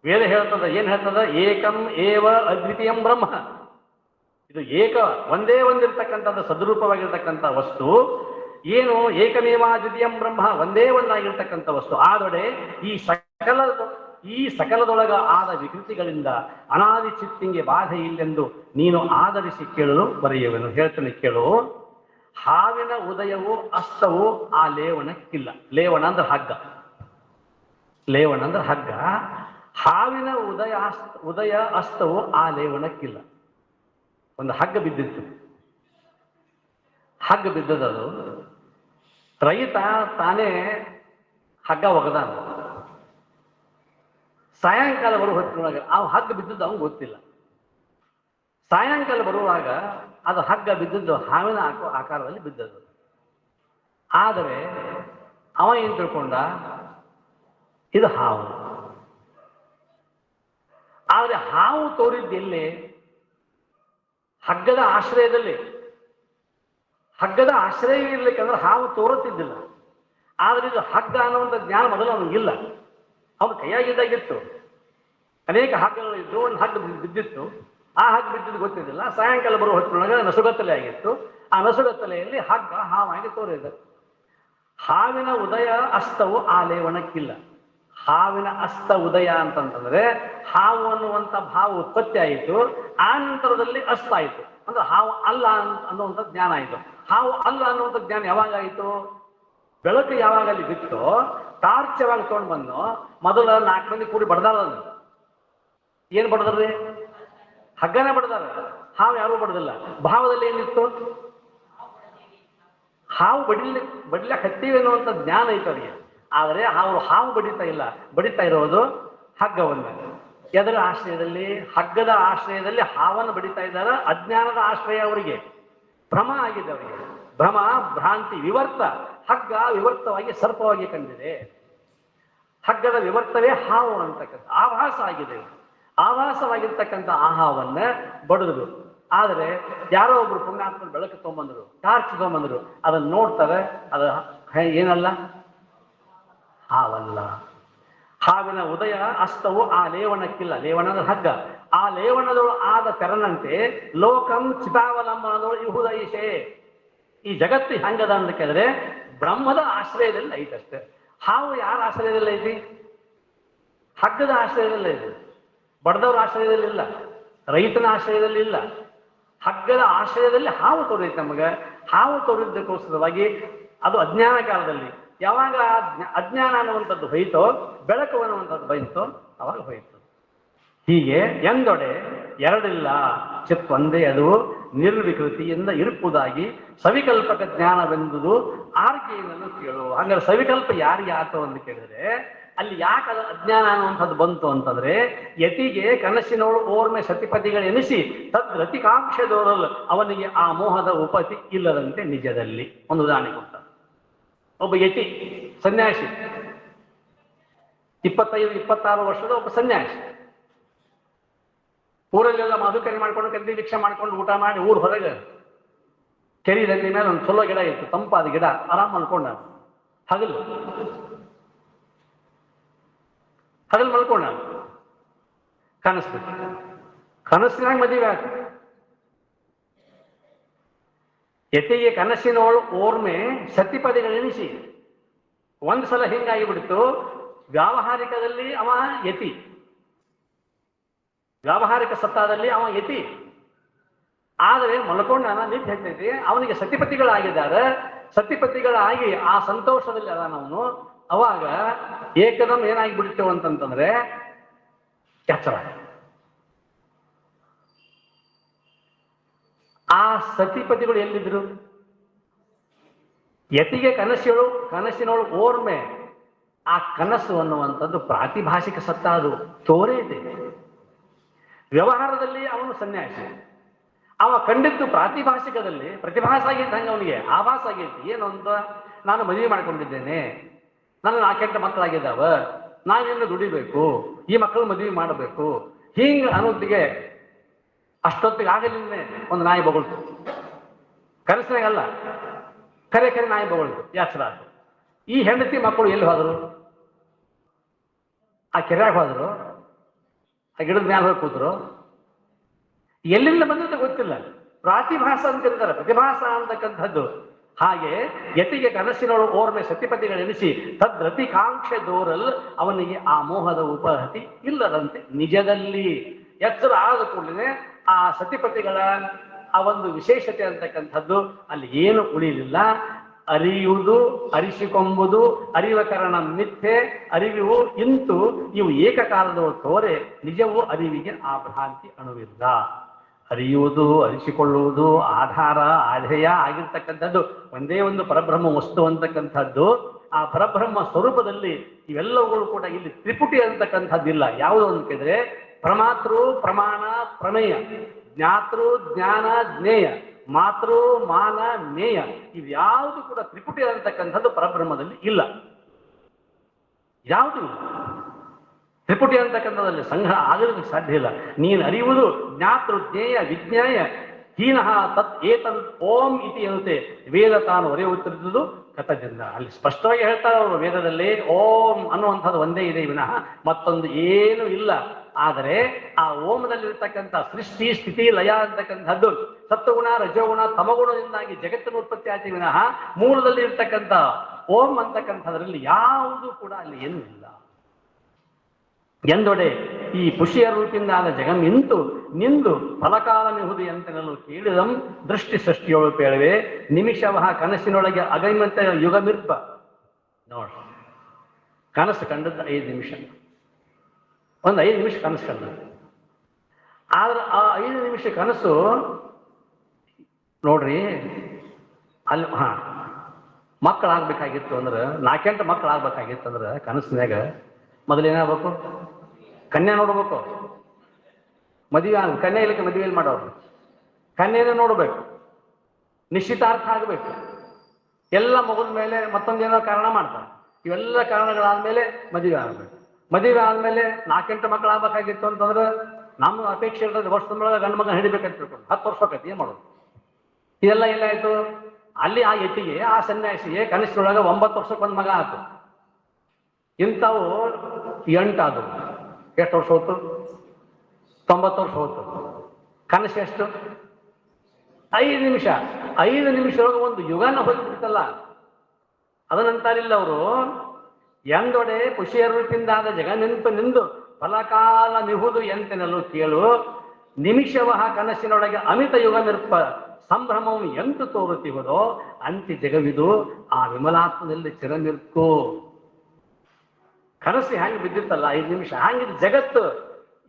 ವೇದ ಹೇಳ್ತದ, ಏನ್ ಹೇಳ್ತದ? ಏಕಂ ಏವ ಅದ್ವಿತೀಯಂ ಬ್ರಹ್ಮ. ಇದು ಒಂದೇ ಒಂದಿರ್ತಕ್ಕಂಥದ್ದು ಸದ್ರೂಪವಾಗಿರ್ತಕ್ಕಂಥ ವಸ್ತು. ಏನು? ಏಕಮೇವ ಅದ್ವಿತೀಯಂ ಬ್ರಹ್ಮ, ಒಂದೇ ಒಂದಾಗಿರ್ತಕ್ಕಂಥ ವಸ್ತು. ಆದೊಡೆ ಈ ಸಕಲದೊಳಗ ಆದ ವಿಕೃತಿಗಳಿಂದ ಅನಾದಿ ಚಿತ್ತಿಂಗೆ ಬಾಧೆ ಇಲ್ಲೆಂದು ನೀನು ಆಧರಿಸಿ ಕೇಳಲು ಬರೆಯುವೆನು. ಹೇಳ್ತೇನೆ ಕೇಳು. ಹಾವಿನ ಉದಯವು ಅಸ್ತವು ಆ ಲೇವಣಕ್ಕಿಲ್ಲ. ಲೇವಣ ಅಂದ್ರೆ ಹಗ್ಗ. ಲೇವಣ ಅಂದ್ರೆ ಹಗ್ಗ. ಹಾವಿನ ಉದಯ ಅಸ್ತವು ಆ ಲೇವಣಕ್ಕಿಲ್ಲ. ಒಂದು ಹಗ್ಗ ಬಿದ್ದಿತ್ತು. ಹಗ್ಗ ಬಿದ್ದದದು. ರೈತ ತಾನೇ ಹಗ್ಗ ಒಗದಾನ. ಸಾಯಂಕಾಲ ಬರುವ ಹೊತ್ತಿನೊಳಗ ಆ ಹಗ್ಗ ಬಿದ್ದದ್ದು ಅವನು ಗೊತ್ತಿಲ್ಲ. ಸಾಯಂಕಾಲ ಬರುವಾಗ ಅದು ಹಗ್ಗ ಬಿದ್ದದ್ದು ಹಾವಿನ ಆಕಾರದಲ್ಲಿ ಬಿದ್ದದ್ದು. ಆದರೆ ಅವ ಏನ್ ತಿಳ್ಕೊಂಡ? ಇದು ಹಾವು. ಆದರೆ ಹಾವು ತೋರಿದ್ದೆಲ್ಲಿ? ಹಗ್ಗದ ಆಶ್ರಯದಲ್ಲಿ. ಹಗ್ಗದ ಆಶ್ರಯ ಇರ್ಲಿಕ್ಕಂದ್ರೆ ಹಾವು ತೋರುತ್ತಿದ್ದಿಲ್ಲ. ಆದ್ರೆ ಇದು ಹಗ್ಗ ಅನ್ನುವಂಥ ಜ್ಞಾನ ಮೊದಲು ಅವನಿಗಿಲ್ಲ. ಅವನು ಕೈಯಾಗಿದ್ದಾಗಿತ್ತು. ಅನೇಕ ಹಗ್ಗಗಳು ಇದ್ದು, ಒಂದು ಹಗ್ಗ ಬಿದ್ದಿತ್ತು. ಆ ಹಗ್ಗ ಬಿದ್ದಿದ್ದು ಗೊತ್ತಿದ್ದಿಲ್ಲ. ಸಾಯಂಕಾಲ ಬರುವ ಹೊತ್ತಿನೊಳಗೆ ನಸುಗತ್ತಲೆ ಆಗಿತ್ತು. ಆ ನಸುಗತ್ತಲೆಯಲ್ಲಿ ಹಗ್ಗ ಹಾವಾಗಿ ತೋರಿದೆ. ಹಾವಿನ ಉದಯ ಅಸ್ತವು ಆ ಲೇವಣಕ್ಕಿಲ್ಲ. ಹಾವಿನ ಅಸ್ತ ಉದಯ ಅಂತಂತಂದ್ರೆ ಹಾವು ಅನ್ನುವಂಥ ಭಾವ ಉತ್ಪತ್ತಿ ಆಯಿತು. ಆ ನಂತರದಲ್ಲಿ ಅಸ್ತ ಆಯಿತು. ಅಂದ್ರೆ ಹಾವು ಅಲ್ಲ ಅನ್ನುವಂಥ ಜ್ಞಾನ ಆಯಿತು. ಹಾವು ಅಲ್ಲ ಅನ್ನುವಂಥ ಜ್ಞಾನ ಯಾವಾಗ ಆಯಿತು? ಬೆಳಕು ಯಾವಾಗ ಅಲ್ಲಿ ಬಿತ್ತೋ, ಟಾರ್ಚ್ ಯಾವಾಗ ತೊಗೊಂಡು ಬಂದು ಮೊದಲ 4 ಮಂದಿ ಕೂಡಿ ಬಡ್ದಾರ. ಏನ್ ಬಡ್ದ್ರಿ? ಹಗ್ಗನೇ ಬಡ್ದಾರ. ಹಾವು ಯಾರೂ ಬಡ್ದಿಲ್ಲ. ಭಾವದಲ್ಲಿ ಏನಿತ್ತು? ಹಾವು ಬಡಿಲಕ್ಕೆ ಹತ್ತೀವಿ ಅನ್ನುವಂಥ ಜ್ಞಾನ ಐತೆ ಅವರಿಗೆ. ಆದರೆ ಹಾವು ಬಡಿತಾ ಇಲ್ಲ. ಬಡಿತಾ ಇರೋದು ಹಗ್ಗವನ್ನು. ಎದರ ಆಶ್ರಯದಲ್ಲಿ? ಹಗ್ಗದ ಆಶ್ರಯದಲ್ಲಿ ಹಾವನ್ನು ಬಡಿತಾ ಇದ್ದಾರೆ. ಅಜ್ಞಾನದ ಆಶ್ರಯ ಅವರಿಗೆ. ಭ್ರಮ ಆಗಿದೆ ಅವರಿಗೆ. ಭ್ರಮ, ಭ್ರಾಂತಿ, ವಿವರ್ತ. ಹಗ್ಗ ವಿವರ್ತವಾಗಿ ಸರ್ಪವಾಗಿ ಕಂಡಿದೆ. ಹಗ್ಗದ ವಿವರ್ತವೇ ಹಾವು ಅಂತಕ್ಕಂಥ ಆಭಾಸ ಆಗಿದೆ. ಆಭಾಸವಾಗಿರ್ತಕ್ಕಂಥ ಆ ಹಾವನ್ನ ಬಡಿದ್ರು. ಆದರೆ ಯಾರೋ ಒಬ್ರು ಪುಣ್ಯಾತ್ಮರು ಬೆಳಕು ತೊಗೊಂಬಂದ್ರು, ಟಾರ್ಚ್ ತೊಗೊಂಬಂದ್ರು. ಅದನ್ನ ನೋಡ್ತಾರೆ, ಅದು ಏನಲ್ಲ? ಹಾವಲ್ಲ. ಹಾವಿನ ಉದಯ ಅಸ್ತವು ಆ ಲೇವಣಕ್ಕಿಲ್ಲ. ಲೇವಣದ ಹಗ್ಗ. ಆ ಲೇವಣದಳು ಆದ ತೆರನಂತೆ ಲೋಕಂ ಚಿತಾವಲಂಬನದಳು ಇಹುದೈಷೆ. ಈ ಜಗತ್ತು ಹೆಂಗದ ಅಂತ ಕೇಳಿದ್ರೆ ಬ್ರಹ್ಮದ ಆಶ್ರಯದಲ್ಲಿ ಐತಷ್ಟೇ. ಹಾವು ಯಾರ ಆಶ್ರಯದಲ್ಲಿ ಐತಿ? ಹಗ್ಗದ ಆಶ್ರಯದಲ್ಲಿ ಐತಿ. ಬಡದವ್ರ ಆಶ್ರಯದಲ್ಲಿ ಇಲ್ಲ, ರೈತನ ಆಶ್ರಯದಲ್ಲಿ ಇಲ್ಲ. ಹಗ್ಗದ ಆಶ್ರಯದಲ್ಲಿ ಹಾವು ತೋರೈತೆ ನಮಗೆ. ಹಾವು ತೋರಿದ್ದಕ್ಕೋಸ್ಕರವಾಗಿ ಅದು ಅಜ್ಞಾನ ಕಾಲದಲ್ಲಿ. ಯಾವಾಗ ಅಜ್ಞಾನ ಅನ್ನುವಂಥದ್ದು ಹೋಯಿತೋ, ಬೆಳಕು ಅನ್ನುವಂಥದ್ದು ಬೈತೋ, ಅವಾಗ ಹೋಯಿತು. ಹೀಗೆ ಎಂದೊಡೆ ಎರಡಿಲ್ಲ, ಚಿತ್ ಒಂದೇ ಅದು ನಿರ್ವಿಕೃತಿಯಿಂದ ಇರುವುದಾಗಿ ಸವಿಕಲ್ಪಕ ಜ್ಞಾನವೆಂದುದು ಆರ್ಗೆಯನ್ನು ಕೇಳು. ಹಂಗಾರೆ ಸವಿಕಲ್ಪ ಯಾರಿಗೆ ಆಯ್ತು ಅಂತ ಕೇಳಿದ್ರೆ ಅಲ್ಲಿ ಯಾಕೆ ಅದು ಅಜ್ಞಾನ ಅನ್ನುವಂಥದ್ದು ಬಂತು ಅಂತಂದ್ರೆ, ಯತಿಗೆ ಕನಸಿನೋಳು ಓರ್ಮೆ ಸತಿಪತಿಗಳೆನಿಸಿ ತದ್ರತಿಕಾಂಕ್ಷದೋರಲ್ ಅವನಿಗೆ ಆ ಮೋಹದ ಉಪತಿ ಇಲ್ಲದಂತೆ ನಿಜದಲ್ಲಿ. ಒಂದು ಉದಾಹರಣೆ ಕೊಡ್ತಾರೆ. ಒಬ್ಬ ಯತಿ ಸನ್ಯಾಸಿ, 25-26 ವರ್ಷದ ಒಬ್ಬ ಸನ್ಯಾಸಿ, ಊರಲ್ಲೆಲ್ಲ ಮಧುಕರಿ ಮಾಡ್ಕೊಂಡು ಕದ್ದಿ ಭಿಕ್ಷೆ ಮಾಡ್ಕೊಂಡು ಊಟ ಮಾಡಿ ಊರ್ ಹೊರಗೆ ಕೆರಿ ದಂಡಿ ಮೇಲೆ ಒಂದು ಚಲೋ ಗಿಡ ಇತ್ತು, ತಂಪಾದ ಗಿಡ, ಆರಾಮ್ ಮಲ್ಕೊಂಡ. ಹಗಲು ಮಲ್ಕೊಂಡ. ಕನಸ್ಬಿಟ್ಟು ಕನಸಿನಾಗ ಮದುವೆ ಆಯ್ತು. ಯತಿಗೆ ಕನಸಿನೋಳು ಓರ್ಮೆ ಸತಿಪದಿಗಳೆನಿಸಿ. ಒಂದ್ಸಲ ಹಿಂಗಾಗಿ ಬಿಡ್ತು. ವ್ಯಾವಹಾರಿಕದಲ್ಲಿ ಅವ ಯತಿ, ವ್ಯಾವಹಾರಿಕ ಸತ್ತಾದಲ್ಲಿ ಅವ ಯತಿ. ಆದರೆ ಮಲ್ಕೊಂಡನ ನಿದ್ದೆ ಹೆಚ್ಚೈತಿ. ಅವನಿಗೆ ಸತಿಪತಿಗಳಾಗಿದ್ದಾರೆ. ಸತಿಪತಿಗಳಾಗಿ ಆ ಸಂತೋಷದಲ್ಲಿ ಅದಾನವನು. ಅವಾಗ ಏಕದಮ್ ಏನಾಗಿಬಿಡ್ತೇವೆ ಅಂತಂತಂದ್ರೆ ಎಚ್ಚರ. ಆ ಸತಿಪತಿಗಳು ಎಲ್ಲಿದ್ರು? ಯತಿಗೆ ಕನಸಿನೋಳು ಓರ್ಮೆ. ಆ ಕನಸು ಅನ್ನುವಂಥದ್ದು ಪ್ರಾತಿಭಾಷಿಕ ಸತ್ತ, ಅದು ತೋರೇ ಇದೆ. ವ್ಯವಹಾರದಲ್ಲಿ ಅವನು ಸನ್ಯಾಸಿ. ಅವ ಕಂಡಿದ್ದು ಪ್ರಾತಿಭಾಷಿಕದಲ್ಲಿ ಪ್ರತಿಭಾಸ ಆಗೈತೆ. ಹಂಗೆ ಅವನಿಗೆ ಆಭಾಸ ಆಗೈತಿ. ಏನು ಅಂತ, ನಾನು ಮದುವೆ ಮಾಡ್ಕೊಂಡಿದ್ದೇನೆ, ನನ್ನ 4 ಮಕ್ಕಳಾಗಿದ್ದಾವ, ನಾನಿನ್ನು ದುಡಿಬೇಕು, ಈ ಮಕ್ಕಳು ಮದುವೆ ಮಾಡಬೇಕು, ಹಿಂಗ ಅನ್ನೋದಿಗೆ ಅಷ್ಟೊತ್ತಿಗೆ ಆಗಲಿಲ್ಲೇ ಒಂದು ನಾಯಿ ಬೊಗಳ್ತು. ಕನಸಿನಾಗಲ್ಲ, ಕರೆ ನಾಯಿ ಬೊಗಳ್ತು. ಯಾತ್ರ ಈ ಹೆಂಡತಿ ಮಕ್ಕಳು ಎಲ್ಲಿ ಹೋದರು? ಆ ಕೆರೆಯಾಗ ಹೋದ್ರು, ಆ ಗಿಡದ ಮ್ಯಾಲ ಹೋಗಿ ಕೂತರು. ಎಲ್ಲಿಂದ ಬಂದಂತ ಗೊತ್ತಿಲ್ಲ. ಪ್ರಾತಿಭಾಸ ಅಂತ ಕರೀತಾರೆ, ಪ್ರತಿಭಾಸ ಅಂತಕ್ಕಂಥದ್ದು. ಹಾಗೆ ಯತಿಗೆ ಕನಸಿನೋಳು ಓರ್ಮೆ ಸತಿಪತಿಗಳೆನಿಸಿ ತದ್ರತಿಕಾಂಕ್ಷೆ ದೋರಲ್ ಅವನಿಗೆ ಆ ಮೋಹದ ಉಪಹತಿ ಇಲ್ಲದಂತೆ ನಿಜದಲ್ಲಿ. ಎಚ್ಚರ ಆದ ಕೂಡಲೇ ಆ ಸತಿಪತಿಗಳ ಆ ಒಂದು ವಿಶೇಷತೆ ಅಂತಕ್ಕಂಥದ್ದು ಅಲ್ಲಿ ಏನು ಉಳಿಲಿಲ್ಲ. ಅರಿಯುವುದು, ಅರಿಸಿಕೊಂಬುದು, ಅರಿವಕರಣ ಮಿಥ್ಯೆ, ಅರಿವು ಇಂತು ಇವು ಏಕಕಾಲದವು ತೋರೆ ನಿಜವೂ ಅರಿವಿಗೆ ಆ ಭ್ರಾಂತಿ ಅಣುವಿಲ್ಲ. ಅರಿಯುವುದು, ಅರಿಸಿಕೊಳ್ಳುವುದು, ಆಧಾರ ಆಧೇಯ ಆಗಿರ್ತಕ್ಕಂಥದ್ದು ಒಂದೇ ಒಂದು ಪರಬ್ರಹ್ಮ ವಸ್ತು ಅಂತಕ್ಕಂಥದ್ದು. ಆ ಪರಬ್ರಹ್ಮ ಸ್ವರೂಪದಲ್ಲಿ ಇವೆಲ್ಲವುಗಳು ಕೂಡ ಇಲ್ಲಿ ತ್ರಿಪುಟಿ ಅಂತಕ್ಕಂಥದ್ದಿಲ್ಲ. ಯಾವುದು ಅಂತ ಕೇಳಿದ್ರೆ ಪ್ರಮಾತೃ ಪ್ರಮಾಣ ಪ್ರಮೇಯ, ಜ್ಞಾತೃ ಜ್ಞಾನ ಜ್ಞೇಯ, ಮಾತೃ ಮಾನ ನೇಯ, ಇವ್ಯಾವುದು ಕೂಡ ತ್ರಿಪುಟಿ ಅಂತಕ್ಕಂಥದ್ದು ಪರಬ್ರಹ್ಮದಲ್ಲಿ ಇಲ್ಲ. ಯಾವುದು ಇಲ್ಲ. ತ್ರಿಪುಟಿ ಅಂತಕ್ಕಂಥದ್ದಲ್ಲಿ ಸಂಗ್ರಹ ಆಗಲಿಕ್ಕೆ ಸಾಧ್ಯ ಇಲ್ಲ. ನೀನು ಅರಿಯುವುದು ಜ್ಞಾತೃ ಜ್ಞೇಯ ವಿಜ್ಞಾಯ ಹೀನಃ ತತ್ ಏತನ್ ಓಂ ಇತಿ ಅನ್ನುತ್ತೆ. ವೇದ ತಾನು ಒರೆಯುತ್ತಿರುವುದು ಕಥಜಂದ. ಅಲ್ಲಿ ಸ್ಪಷ್ಟವಾಗಿ ಹೇಳ್ತಾರೆ ಅವರು ವೇದದಲ್ಲಿ ಓಂ ಅನ್ನುವಂಥದ್ದು ಒಂದೇ ಇದೆ ವಿನಃ ಮತ್ತೊಂದು ಏನು ಇಲ್ಲ. ಆದರೆ ಆ ಓಮದಲ್ಲಿರ್ತಕ್ಕಂಥ ಸೃಷ್ಟಿ ಸ್ಥಿತಿ ಲಯ ಅಂತಕ್ಕಂಥದ್ದು ಸತ್ವಗುಣ ರಜೋಗುಣ ತಮಗುಣದಿಂದಾಗಿ ಜಗತ್ತಿನ ಉತ್ಪತ್ತಿ ಆಗಿ ವಿನಃ ಮೂಲದಲ್ಲಿ ಇರ್ತಕ್ಕಂಥ ಓಂ ಅಂತಕ್ಕಂಥದ್ರಲ್ಲಿ ಯಾವುದು ಕೂಡ ಅಲ್ಲಿ ಏನೂ ಇಲ್ಲ. ಎಂದೊಡೆ ಈ ಪುಷಿಯ ರೂಪಿಂದಾದ ಜಗಂ ನಿಂದು ಫಲಕಾಲಮಿಹುದು ಎಂತೆನಲು ಕೇಳಿದಂ ದೃಷ್ಟಿ ಸೃಷ್ಟಿಯೊಳು ಪೇಳುವೆ ನಿಮಿಷವಹ ಕನಸಿನೊಳಗೆ ಅಗೈಮಂತ ಯುಗಮಿರ್ಪ. ನೋಡ್ರಿ, ಕನಸು ಕಂಡದ್ದು 5 ನಿಮಿಷ, ಒಂದು 5 ನಿಮಿಷ ಕನಸು ಕಂಡ. ಆದ್ರೆ ಆ 5 ನಿಮಿಷ ಕನಸು ನೋಡ್ರಿ, ಅಲ್ಲಿ ಮಕ್ಕಳಾಗ್ಬೇಕಾಗಿತ್ತು ಅಂದ್ರೆ 4 ಮಕ್ಕಳಾಗ್ಬೇಕಾಗಿತ್ತು ಅಂದ್ರೆ ಕನಸಿನಾಗ ಮೊದಲೇನಾಗಬೇಕು? ಕನ್ಯಾ ನೋಡ್ಬೇಕು. ಮದುವೆ ಕನ್ಯಾ ಇಲ್ಲಕ್ಕೆ ಮದುವೆಯಲ್ಲಿ ಮಾಡೋರು ಕನ್ಯೆನೇ ನೋಡ್ಬೇಕು. ನಿಶ್ಚಿತಾರ್ಥ ಆಗಬೇಕು. ಎಲ್ಲ ಮುಗಿದ ಮೇಲೆ ಮತ್ತೊಂದೇನೋ ಕಾರಣ ಮಾಡ್ತಾರೆ. ಇವೆಲ್ಲ ಕಾರಣಗಳಾದ್ಮೇಲೆ ಮದುವೆ ಆಗಬೇಕು. ಮದುವೆ ಆದ್ಮೇಲೆ 4-8 ಮಕ್ಕಳಾಗಬೇಕಾಗಿತ್ತು ಅಂತಂದ್ರೆ ನಮ್ಮ ಅಪೇಕ್ಷೆ ಇರ್ತದೆ ವರ್ಷದೊಳಗೆ ಗಂಡು ಮಗ ಹಿಡಿಬೇಕಂತ ತಿಳ್ಕೊಂಡು 10 ವರ್ಷ ಆಕೈತಿ. ಏನ್ ಮಾಡೋದು? ಇದೆಲ್ಲ ಏನಾಯ್ತು? ಅಲ್ಲಿ ಆ ಯತಿಗೆ ಆ ಸನ್ಯಾಸಿಗೆ ಕನಿಷ್ಠೊಳಗೆ 9 ವರ್ಷಕ್ಕೆ ಒಂದು ಮಗ ಆಯ್ತು. ಇಂಥವು 8 ಆದವು. ಎಷ್ಟು ವರ್ಷ ಹೋಯ್ತು? 90 ವರ್ಷ ಹೋಯ್ತು. ಕನಸು ಎಷ್ಟು? 5 ನಿಮಿಷ. 5 ನಿಮಿಷದೊಳಗೆ ಒಂದು ಯುಗನ ಹೋಗಿಬಿಡ್ತಲ್ಲ. ಅದನ್ನಂತಾರಿಲ್ಲ ಅವರು, ಎಂದೊಡೆ ಖುಷಿಯರುತ್ತಿಂದಾದ ಜಗ ನಿಂದು ಫಲಕಾಲ ನಿಹುದು ಎಂತೆನಲು ಕೇಳು, ನಿಮಿಷವಹ ಕನಸಿನೊಳಗೆ ಅಮಿತ ಯುಗ ನಿರ್ಪ ಸಂಭ್ರಮವು ಎಂತು ತೋರುತ್ತಿಹುದೋ ಅಂತಿ ಜಗವಿದು ಆ ವಿಮಲಾತ್ಮದಲ್ಲಿ ಚಿರನಿರ್ಕು. ಕನಸು ಹ್ಯಾಂಗೆ ಬಿದ್ದಿರ್ತಲ್ಲ 5 ನಿಮಿಷ, ಹಂಗಿದ್ ಜಗತ್ತು.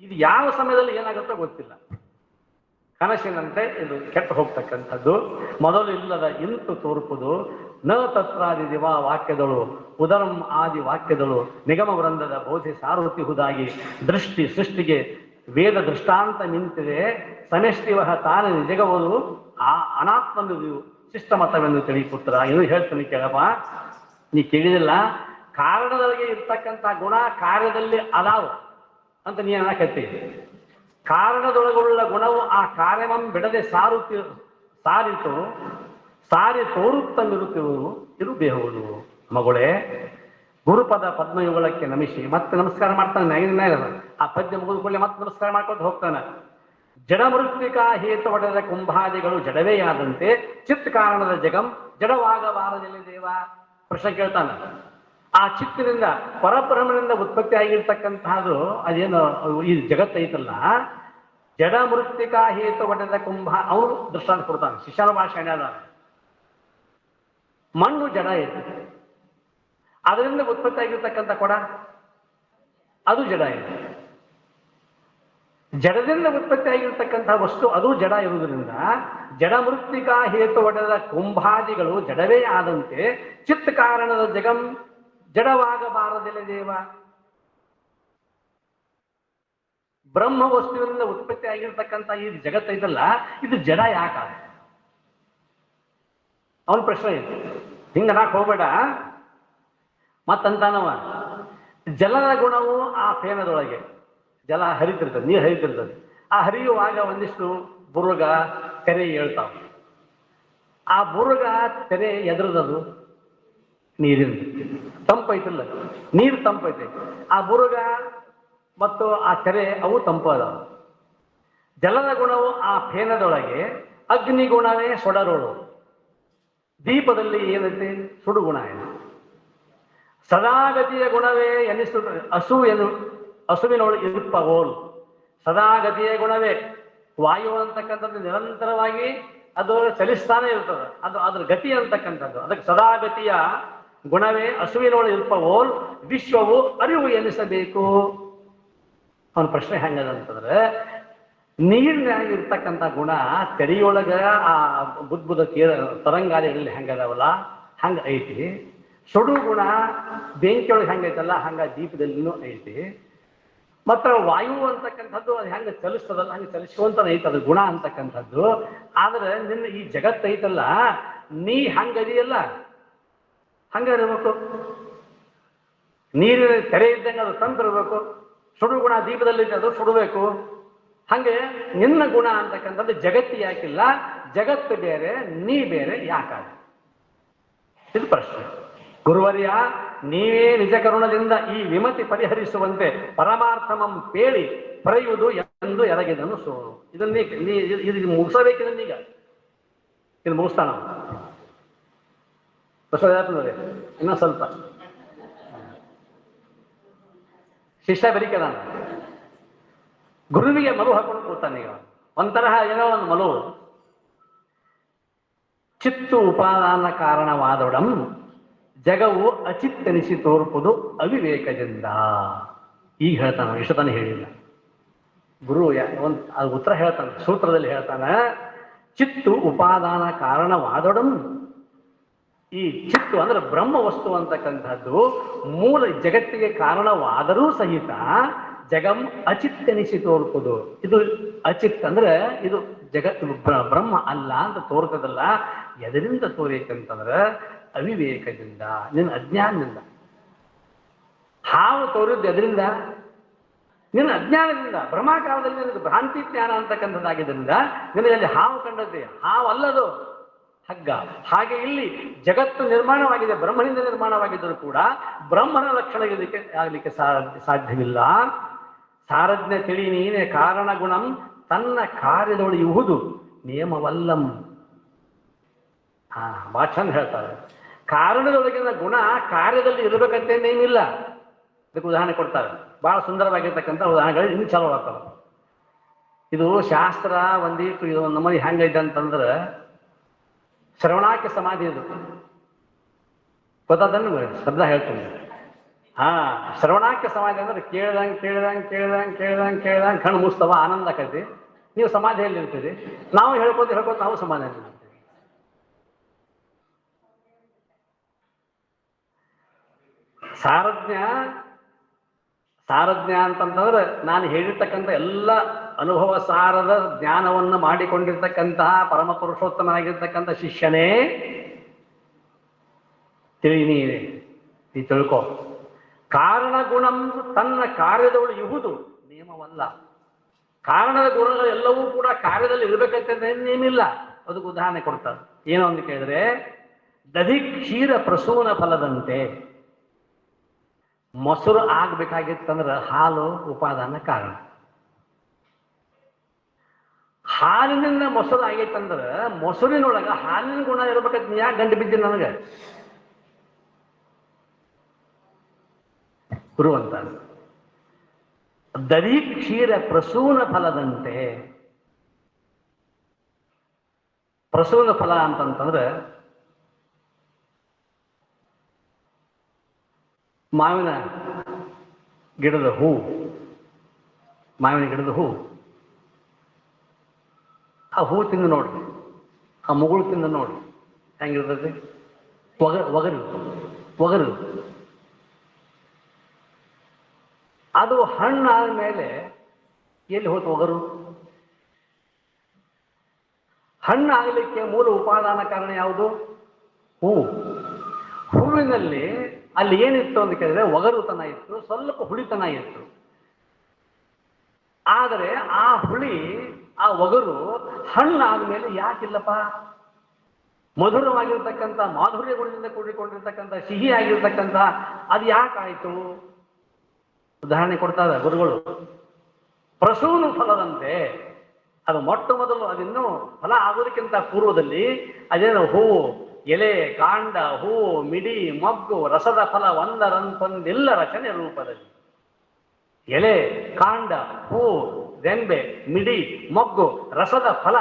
ಇದು ಯಾವ ಸಮಯದಲ್ಲಿ ಏನಾಗುತ್ತೋ ಗೊತ್ತಿಲ್ಲ. ಕನಸಿನಂತೆ ಇದು ಕೆಟ್ಟು ಹೋಗ್ತಕ್ಕಂಥದ್ದು. ಮೊದಲು ಇಲ್ಲದ ಇಂತು ತೋರ್ಪುದು ನ ತತ್ರಾದಿ ದಿವಾ ವಾಕ್ಯದಳು ಉದರಂ ಆದಿ ವಾಕ್ಯದಳು ನಿಗಮ ವೃಂದದ ಬೋಧಿ ಸಾರುತ್ತಿಹುದಾಗಿ ದೃಷ್ಟಿ ಸೃಷ್ಟಿಗೆ ವೇದ ದೃಷ್ಟಾಂತ ನಿಂತಿದೆ. ಸಮಷ್ಟಿವಹ ತಾನೇ ನಿಜಗವುದು ಆ ಅನಾತ್ಮನಿದು ಶಿಷ್ಟಮತವೆಂದು ತಿಳಿಪುತ್ರ. ಇದು ಹೇಳ್ತೀನಿ ಕೇಳಪ್ಪ, ನೀ ಕೇಳಿದಿಲ್ಲ. ಕಾರಣದೊಳಗೆ ಇರ್ತಕ್ಕಂಥ ಗುಣ ಕಾರ್ಯದಲ್ಲಿ ಅದಾವ ಅಂತ ನೀ ಅನ್ನಕತ್ತಿ. ಕಾರಣದೊಳಗುಳ್ಳ ಗುಣವು ಆ ಕಾರ್ಯವಂ ಬಿಡದೆ ಸಾರಿ ತೋರುತ್ತಂದಿರುತ್ತಿರುವುದು ಇದು ಬೇಹುವುದು. ಮಗಳೇ, ಗುರುಪದ ಪದ್ಮಯುಗಳಕ್ಕೆ ನಮಿಸಿ ಮತ್ತೆ ನಮಸ್ಕಾರ ಮಾಡ್ತಾನೆ. ಆ ಪದ್ಯ ಮುಗಿದುಕೊಳ್ಳಿ ಮತ್ತೆ ನಮಸ್ಕಾರ ಮಾಡ್ಕೊಂಡು ಹೋಗ್ತಾನೆ. ಜಡಮೃತ್ತಿಕಾ ಹೇತು ಒಡೆದ ಕುಂಭಾದಿಗಳು ಜಡವೇಯಾದಂತೆ ಚಿತ್ ಕಾರಣದ ಜಗಂ ಜಡವಾಗಬಾರದಿಲ್ಲ ದೇವ. ಪ್ರಶ್ನೆ ಕೇಳ್ತಾನೆ. ಆ ಚಿತ್ತಿನಿಂದ ಪರಬ್ರಹ್ಮನಿಂದ ಉತ್ಪತ್ತಿ ಆಗಿರ್ತಕ್ಕಂತಹದ್ದು ಅದೇನು ಈ ಜಗತ್ತೈತಲ್ಲ, ಜಡ ಮೃತ್ತಿಕಾ ಹೇತು ಒಡೆದ ಕುಂಭ. ಅವನು ದೃಷ್ಟಾಂತ ಕೊಡ್ತಾನೆ. ಶಿಷ್ಯನ ಭಾಷೆ ಮಣ್ಣು ಜಡ ಐತಿ, ಅದರಿಂದ ಉತ್ಪತ್ತಿ ಆಗಿರ್ತಕ್ಕಂಥ ಕೊಡ ಅದು ಜಡ ಇದೆ. ಜಡದಿಂದ ಉತ್ಪತ್ತಿ ಆಗಿರ್ತಕ್ಕಂಥ ವಸ್ತು ಅದು ಜಡ ಇರುವುದರಿಂದ ಜಡ ಮೃತ್ತಿಕಾ ಹೇತು ಒಡೆದ ಕುಂಭಾದಿಗಳು ಜಡವೇ ಆದಂತೆ ಚಿತ್ತ ಕಾರಣದ ಜಗಂ ಜಡವಾಗಬಾರದಿಲ್ಲ ದೇವ. ಬ್ರಹ್ಮ ವಸ್ತುವಿನಿಂದ ಉತ್ಪತ್ತಿ ಆಗಿರ್ತಕ್ಕಂಥ ಈ ಜಗತ್ತೈತಲ್ಲ, ಇದು ಜಡ ಯಾಕ? ಅವನ ಪ್ರಶ್ನೆ ಇದೆ. ಹಿಂಗ ನಾಕ್ ಹೋಗ್ಬೇಡ. ಮತ್ತಂತಾನವ, ಜಲದ ಗುಣವು ಆ ಫೇನದೊಳಗೆ ಜಲ ಹರಿತಿರ್ತದೆ, ನೀರು ಹರಿತಿರ್ತದೆ. ಆ ಹರಿಯುವಾಗ ಒಂದಿಷ್ಟು ಬುರುಗ ತೆರೆ ಹೇಳ್ತಾವ. ಆ ಬುರುಗ ತೆರೆ ಎದ್ರದದು ನೀರಿನ ತಂಪೈತಿಲ್ಲ, ನೀರು ತಂಪೈತೆ. ಆ ಬುರುಗ ಮತ್ತು ಆ ತೆರೆ ಅವು ತಂಪಾದ. ಜಲದ ಗುಣವು ಆ ಫೇನದೊಳಗೆ, ಅಗ್ನಿ ಗುಣವೇ ಸೊಡರೋಳು. ದೀಪದಲ್ಲಿ ಏನೈತೆ? ಸುಡುಗುಣ ಏನು. ಸದಾಗತಿಯ ಗುಣವೇ ಎನಿಸುತ್ತದೆ ಹಸುವಿನೊಳಗೆ ಇರುಪ್ಪವೋಲ್. ಸದಾಗತಿಯ ಗುಣವೇ ವಾಯು ಅಂತಕ್ಕಂಥದ್ದು ನಿರಂತರವಾಗಿ ಅದು ಚಲಿಸ್ತಾನೆ ಇರ್ತದೆ. ಅದು ಅದ್ರ ಗತಿ ಅಂತಕ್ಕಂಥದ್ದು. ಅದಕ್ಕೆ ಸದಾಗತಿಯ ಗುಣವೇ ಹಸುವಿನೊಳಗೆ ಇರುಪ್ಪವೋಲ್ ವಿಶ್ವವು ಅರಿವು ಎನಿಸಬೇಕು. ಅವನ ಪ್ರಶ್ನೆ ಹೆಂಗದಂತಂದ್ರೆ, ನೀರಿನಾಗಿರ್ತಕ್ಕಂಥ ಗುಣ ತೆರೆಯೊಳಗ ಆ ಬುದ್ಬುದ ತರಂಗಾದಿಗಳಲ್ಲಿ ಹೆಂಗದಾವಲ್ಲ ಹಂಗ ಐತಿ. ಸುಡು ಗುಣ ಬೆಂಕಿಯೊಳಗೆ ಹೆಂಗೈತಲ್ಲ ಹಂಗ ದೀಪದಲ್ಲಿನೂ ಐತಿ. ಮತ್ತು ವಾಯು ಅಂತಕ್ಕಂಥದ್ದು ಅದು ಹೆಂಗೆ ಚಲಿಸ್ತದಲ್ಲ ಹಂಗೆ ಚಲಿಸುವಂತ ಐತದ ಗುಣ ಅಂತಕ್ಕಂಥದ್ದು. ಆದ್ರೆ ನಿನ್ನ ಈ ಜಗತ್ತೈತಲ್ಲ, ನೀ ಹಂಗದಿಯಲ್ಲ ಹಂಗ ಇರಬೇಕು. ನೀರಿನ ತೆರೆ ಇದ್ದಂಗೆ ಅದು ತಂದಿರಬೇಕು. ಸುಡು ಗುಣ ದೀಪದಲ್ಲಿ ಅದು ಸುಡಬೇಕು. ಹಂಗೆ ನಿನ್ನ ಗುಣ ಅಂತಕ್ಕಂಥದ್ದು ಜಗತ್ತು ಯಾಕಿಲ್ಲ? ಜಗತ್ತು ಬೇರೆ, ನೀ ಬೇರೆ ಯಾಕಾಗ? ಇದು ಪ್ರಶ್ನೆ. ಗುರುವರ್ಯ, ನೀವೇ ನಿಜ ಕರುಣದಿಂದ ಈ ವಿಮತಿ ಪರಿಹರಿಸುವಂತೆ ಪರಮಾರ್ಥಮಂ ಪೇಳಿ ಪರೆಯುವುದು ಎಂದು ಎರಗಿದನು ಸೋನು. ಇದನ್ನೇ ಇದು ಮುಗಿಸಬೇಕಿದನ್ನೀಗ. ಇದು ಮುಗಿಸ್ತಾನ ಬಸವರಾಜನವರೇ. ಇನ್ನೂ ಸ್ವಲ್ಪ ಶಿಷ್ಯ ಬರಿಕೆ ನಾನು ಗುರುವಿಗೆ ಮಲು ಹಾಕೊಂಡು ಕೂತಾನೀಗ. ಒಂಥರಹ ಏನೋ ಒಂದು ಮಲು. ಚಿತ್ತು ಉಪಾದಾನ ಕಾರಣವಾದೊಡಂ ಜಗವು ಅಚಿತ್ತನಿಸಿ ತೋರ್ಪುದು ಅವಿವೇಕದಿಂದ. ಈಗ ಹೇಳ್ತಾನ, ಇಷ್ಟು ತಾನೇ ಹೇಳಿಲ್ಲ ಗುರು. ಅದು ಉತ್ತರ ಹೇಳ್ತಾನೆ, ಸೂತ್ರದಲ್ಲಿ ಹೇಳ್ತಾನೆ. ಚಿತ್ತು ಉಪಾದಾನ ಕಾರಣವಾದೊಡಂ, ಈ ಚಿತ್ತು ಅಂದ್ರೆ ಬ್ರಹ್ಮ ವಸ್ತು ಅಂತಕ್ಕಂಥದ್ದು ಮೂಲ ಜಗತ್ತಿಗೆ ಕಾರಣವಾದರೂ ಸಹಿತ ಜಗಂ ಅಚಿತ್ತನಿಸಿ ತೋರ್ಪುದು. ಇದು ಅಚಿತ್ ಅಂದ್ರೆ ಇದು ಜಗತ್ತು ಬ್ರಹ್ಮ ಅಲ್ಲ ಅಂತ ತೋರ್ತದಲ್ಲ. ಎದರಿಂದ ತೋರಿಕಂತಂದ್ರೆ ಅವಿವೇಕದಿಂದ, ನಿನ್ನ ಅಜ್ಞಾನದಿಂದ. ಹಾವು ತೋರಿದ್ದು ಎದರಿಂದ? ನಿನ್ನ ಅಜ್ಞಾನದಿಂದ. ಬ್ರಹ್ಮಕಾಲದಲ್ಲಿ ನಿನಗೆ ಭ್ರಾಂತಿ ಜ್ಞಾನ ಅಂತಕ್ಕಂಥದ್ದಾಗಿದ್ದರಿಂದ ನಿನಗಲ್ಲಿ ಹಾವು ಕಂಡದ್ದೆ. ಹಾವು ಅಲ್ಲದು. ಹಗ್ಗ. ಹಾಗೆ ಇಲ್ಲಿ ಜಗತ್ತು ನಿರ್ಮಾಣವಾಗಿದೆ, ಬ್ರಹ್ಮನಿಂದ ನಿರ್ಮಾಣವಾಗಿದ್ದರೂ ಕೂಡ ಬ್ರಹ್ಮನ ಲಕ್ಷಣ ಆಗ್ಲಿಕ್ಕೆ ಸಾಧ್ಯವಿಲ್ಲ. ಸಾರಜ್ಞ ತಿಳಿ ನೀನೆ ಕಾರಣ ಗುಣಂ ತನ್ನ ಕಾರ್ಯದೊಳೆಯುವುದು ನಿಯಮವಲ್ಲಂ. ಬಹಳ ಚಂದ ಹೇಳ್ತಾರೆ. ಕಾರಣದೊಳಗಿನ ಗುಣ ಕಾರ್ಯದಲ್ಲಿ ಇರಬೇಕಂತೇನೇನಿಲ್ಲ. ಅದಕ್ಕೆ ಉದಾಹರಣೆ ಕೊಡ್ತಾರೆ, ಬಹಳ ಸುಂದರವಾಗಿರ್ತಕ್ಕಂಥ ಉದಾಹರಣೆಗಳು ಇನ್ನು ಚಲೋ ಆಗ್ತವೆ. ಇದು ಶಾಸ್ತ್ರ ಒಂದೀಟು ಇದು ನಮ್ಮಲ್ಲಿ ಹೆಂಗೈತೆ ಅಂತಂದ್ರೆ, ಶ್ರವಣಾಕ್ಕೆ ಸಮಾಧಿ ಇದು ಗೊತ್ತಾದನ್ನು ಶಬ್ದ ಹೇಳ್ತೀನಿ. ಶ್ರವಣಾಕ್ಕೆ ಸಮಾಧಿ ಅಂದ್ರೆ ಕೇಳ್ದಂಗೆ ಕಣ್ಣು ಮುಸ್ತವ ಆನಂದ ಆಕೈತಿ. ನೀವು ಸಮಾಧಿಯಲ್ಲಿ ಇರ್ತೀರಿ, ನಾವು ಹೇಳ್ಕೊತ ನಾವು ಸಮಾಧಿಯಲ್ಲಿ ಇರ್ತೀವಿ. ಸಾರಜ್ಞ ಅಂತಂತಂದ್ರೆ ನಾನು ಹೇಳಿರ್ತಕ್ಕಂಥ ಎಲ್ಲ ಅನುಭವ ಸಾರದ ಜ್ಞಾನವನ್ನು ಮಾಡಿಕೊಂಡಿರ್ತಕ್ಕಂತಹ ಪರಮ ಪುರುಷೋತ್ತಮನಾಗಿರ್ತಕ್ಕಂಥ ಶಿಷ್ಯನೇ ನೀ ತಿಳ್ಕೊ. ಕಾರಣ ಗುಣಂ ತನ್ನ ಕಾರ್ಯದೊಳು ಇಹುದು ನಿಯಮವಲ್ಲ. ಕಾರಣದ ಗುಣಗಳೆಲ್ಲವೂ ಕೂಡ ಕಾರ್ಯದಲ್ಲಿ ಇರಬೇಕಂತೇನಿಲ್ಲ. ಅದಕ್ಕೆ ಉದಾಹರಣೆ ಕೊಡ್ತಾರೆ. ಏನು ಅಂತ ಕೇಳಿದ್ರೆ, ದಧಿ ಕ್ಷೀರ ಪ್ರಸೂನ ಫಲದಂತೆ. ಮೊಸರು ಆಗ್ಬೇಕಾಗಿತ್ತಂದ್ರೆ ಹಾಲು ಉಪಾದಾನ ಕಾರಣ. ಹಾಲಿನಿಂದ ಮೊಸರು ಆಗೈತಂದ್ರೆ ಮೊಸರಿನೊಳಗ ಹಾಲಿನ ಗುಣ ಇರ್ಬೇಕಂತ ನೀ ಯಾಕೆ ಗಂಡು ಬಿದ್ದೀನಿ ನನಗೆ ಗುರು ಅಂತ. ದಧಿ ಕ್ಷೀರ ಪ್ರಸೂನ ಫಲದಂತೆ. ಪ್ರಸೂನ ಫಲ ಅಂತಂತಂದ್ರೆ ಮಾವಿನ ಗಿಡದ ಹೂ. ಆ ಹೂ ತಿಂದು ನೋಡ್ರಿ, ಆ ಮುಗುಳು ತಿಂದು ನೋಡ್ರಿ ಹೆಂಗಿರ್ತದೆ. ಒಗರು ಅದು ಹಣ್ಣಾದ ಮೇಲೆ ಎಲ್ಲಿ ಹೋಯ್ತು ಒಗರು? ಹಣ್ಣಾಗಲಿಕ್ಕೆ ಮೂಲ ಉಪಾದಾನ ಕಾರಣ ಯಾವುದು? ಹೂ. ಹೂವಿನಲ್ಲಿ ಅಲ್ಲಿ ಏನಿತ್ತು ಅಂತ ಕೇಳಿದ್ರೆ ಒಗರುತನ ಇತ್ತು, ಸ್ವಲ್ಪ ಹುಳಿತನ ಇತ್ತು. ಆದರೆ ಆ ಹುಳಿ, ಆ ಒಗರು ಹಣ್ಣಾದ್ಮೇಲೆ ಯಾಕಿಲ್ಲಪ್ಪ? ಮಧುರವಾಗಿರ್ತಕ್ಕಂಥ ಮಾಧುರ್ಯ ಗುಣದಿಂದ ಕೂಡಿಕೊಂಡಿರ್ತಕ್ಕಂಥ ಸಿಹಿ ಆಗಿರ್ತಕ್ಕಂಥ ಅದು ಯಾಕಾಯ್ತು? ಉದಾಹರಣೆ ಕೊಡ್ತಾರೆ ಗುರುಗಳು. ಪ್ರಸೂನು ಫಲದಂತೆ. ಅದು ಮೊಟ್ಟ ಮೊದಲು ಅದಿನ್ನೂ ಫಲ ಆಗೋದಕ್ಕಿಂತ ಪೂರ್ವದಲ್ಲಿ ಅದೇನು ಹೂವು, ಎಲೆ, ಕಾಂಡ, ಹೂವು, ಮಿಡಿ, ಮೊಗ್ಗು, ರಸದ ಫಲ ಒಂದರಂತೊಂದಿಲ್ಲ ರಚನೆ ರೂಪದಲ್ಲಿ. ಎಲೆ, ಕಾಂಡ, ಹೂವು, ರೆಂಬೆ, ಮಿಡಿ, ಮೊಗ್ಗು, ರಸದ ಫಲ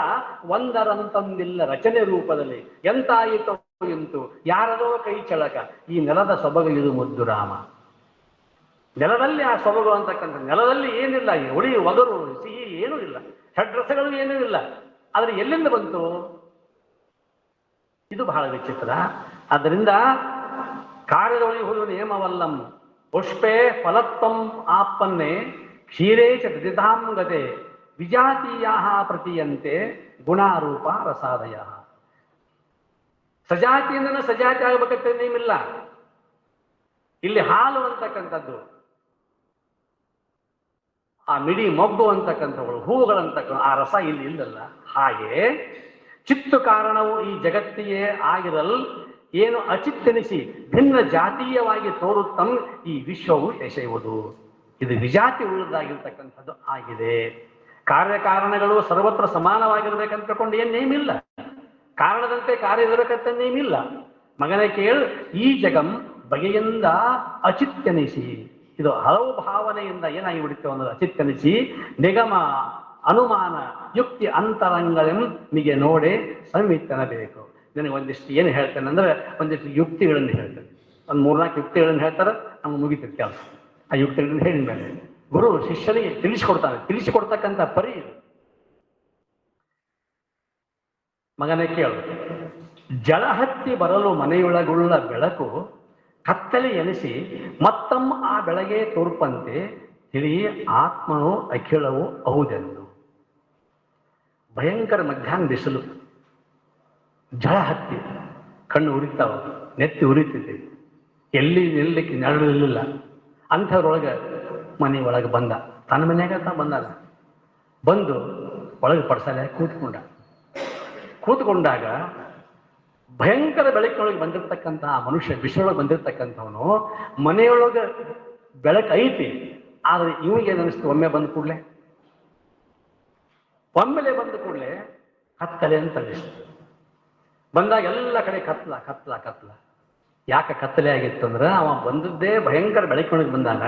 ಒಂದರಂತೊಂದಿಲ್ಲ ರಚನೆ ರೂಪದಲ್ಲಿ. ಎಂತಾಯಿತೋ ಎಂತು ಯಾರದೋ ಕೈ ಚಳಕ, ಈ ನೆಲದ ಸೊಬಗು ಇದು ಮುದ್ದು ರಾಮ. ನೆಲದಲ್ಲಿ ಆ ಸೊಬಗು ಅಂತಕ್ಕಂಥ ನೆಲದಲ್ಲಿ ಏನಿಲ್ಲ, ಹುಳಿ, ಒಗರು, ಸಿಹಿ ಏನೂ ಇಲ್ಲ, ಷಡ್ರಸಗಳು ಏನೂ ಇಲ್ಲ. ಆದರೆ ಎಲ್ಲಿಂದ ಬಂತು? ಇದು ಬಹಳ ವಿಚಿತ್ರ. ಆದ್ದರಿಂದ ಕಾರ್ಯದೊಳಿಹುದು ನಿಯಮವಲ್ಲಂ. ಪುಷ್ಪೇ ಫಲತ್ವಂ ಆಪನ್ನೆ ಕ್ಷೀರೇ ಚ ದದಿತಾಂ ಗತೆ ವಿಜಾತೀಯಾ ಪ್ರತೀಯಂತೆ ಗುಣಾರೂಪ ರಸಾದಯ. ಸಜಾತಿಯಿಂದ ಸಜಾತಿ ಆಗಬೇಕಂತೇನಿಲ್ಲ. ಇಲ್ಲಿ ಹಾಲು ಅಂತಕ್ಕಂಥದ್ದು, ಆ ಮಿಡಿ, ಮೊಗ್ಗು ಅಂತಕ್ಕಂಥಗಳು, ಹೂವುಗಳಂತಕ್ಕಂಥ ಆ ರಸ ಇಲ್ಲಿ ಇಲ್ಲಲ್ಲ. ಹಾಗೆ ಚಿತ್ತು ಕಾರಣವು ಈ ಜಗತ್ತಿಗೆ ಆಗಿರಲ್ ಏನು ಅಚಿತ್ತೆನಿಸಿ ಭಿನ್ನ ಜಾತೀಯವಾಗಿ ತೋರುತ್ತಂ ಈ ವಿಶ್ವವು ಎಸೆಯುವುದು. ಇದು ವಿಜಾತಿ ಉಳ್ಳದಾಗಿರ್ತಕ್ಕಂಥದ್ದು ಆಗಿದೆ. ಕಾರ್ಯಕಾರಣಗಳು ಸರ್ವತ್ರ ಸಮಾನವಾಗಿರ್ಬೇಕಂತ ತಿಳ್ಕೊಂಡು ಏನೇಮಿಲ್ಲ. ಕಾರಣದಂತೆ ಕಾರ್ಯ ಇರಬೇಕಂತ ನೇಮಿಲ್ಲ. ಮಗನೇ ಕೇಳು, ಈ ಜಗಂ ಬಗೆಯಿಂದ ಅಚಿತ್ತೆನಿಸಿ. ಇದು ಹಲವು ಭಾವನೆಯಿಂದ ಏನಾಗಿ ಬಿಡುತ್ತೆ ಅನ್ನೋದು ಅಚಿತ್ತೆನಿಸಿ ನಿಗಮ ಅನುಮಾನ ಯುಕ್ತಿ ಅಂತರಂಗಗಳಿಗೆ ನೋಡೆ ಸಂವಿತ್ತನಬೇಕು. ನನಗೆ ಒಂದಿಷ್ಟು ಏನು ಹೇಳ್ತೇನೆ ಅಂದ್ರೆ ಒಂದಿಷ್ಟು ಯುಕ್ತಿಗಳನ್ನು ಹೇಳ್ತೇನೆ. ಒಂದು 3-4 ಯುಕ್ತಿಗಳನ್ನು ಹೇಳ್ತಾರೆ, ನಮ್ಗೆ ಮುಗಿತದೆ ಕೆಲಸ. ಆ ಯುಕ್ತಿಗಳನ್ನು ಹೇಳಿದ ಮೇಲೆ ಗುರು ಶಿಷ್ಯನಿಗೆ ತಿಳಿಸಿಕೊಡ್ತಾನೆ. ತಿಳಿಸಿಕೊಡ್ತಕ್ಕಂಥ ಪರಿ ಇದು. ಮಗನೇ ಕೇಳು, ಜಳ ಹತ್ತಿ ಬರಲು ಮನೆಯೊಳಗುಳ್ಳ ಬೆಳಕು ಕತ್ತಲೆ ಎನಿಸಿ ಮತ್ತಮ್ಮ ಆ ಬೆಳಗ್ಗೆ ತೋರ್ಪಂತೆ ತಿಳಿ ಆತ್ಮನು ಅಖಿಳವು ಹೌದೆಂದು. ಭಯಂಕರ ಮಧ್ಯಾಹ್ನ ಬಿಸಿಲು, ಜಳ ಹತ್ತಿ, ಕಣ್ಣು ಉರಿತಾವ, ನೆತ್ತಿ ಉರಿತಿದೆ, ಎಲ್ಲಿ ನಿಲ್ಲಲಿಕ್ಕೆ ನೆರಳಿಲ್ಲ. ಅಂಥದ್ರೊಳಗೆ ಮನೆ ಒಳಗೆ ಬಂದ. ತನ್ನ ಮನೆಯಾಗ ಬಂದಾಗ ಬಂದು ಒಳಗೆ ಪಡ್ಸಲೆ ಕೂತ್ಕೊಂಡಾಗ ಭಯಂಕರ ಬೆಳಕಿನೊಳಗೆ ಬಂದಿರತಕ್ಕಂತಹ ಮನುಷ್ಯ, ಬಿಸಿಲೊಳಗೆ ಬಂದಿರತಕ್ಕಂಥವನು ಮನೆಯೊಳಗೆ ಬೆಳಕು ಐತಿ, ಆದ್ರೆ ಇವನಿಗೆ ಅನಿಸ್ತು ಒಮ್ಮೆ ಬಂದ ಕೂಡಲೇ, ಒಮ್ಮೆಲೆ ಬಂದ ಕೂಡಲೇ ಕತ್ತಲೆ ಅಂತ ಅನಿಸ್ತು. ಬಂದಾಗ ಎಲ್ಲ ಕಡೆ ಕತ್ಲ ಕತ್ಲ ಕತ್ಲ. ಯಾಕೆ ಕತ್ತಲೆ ಆಗಿತ್ತು ಅಂದ್ರೆ ಅವ ಬಂದದ್ದೇ ಭಯಂಕರ ಬೆಳಕಿನೊಳಗೆ ಬಂದಾಗ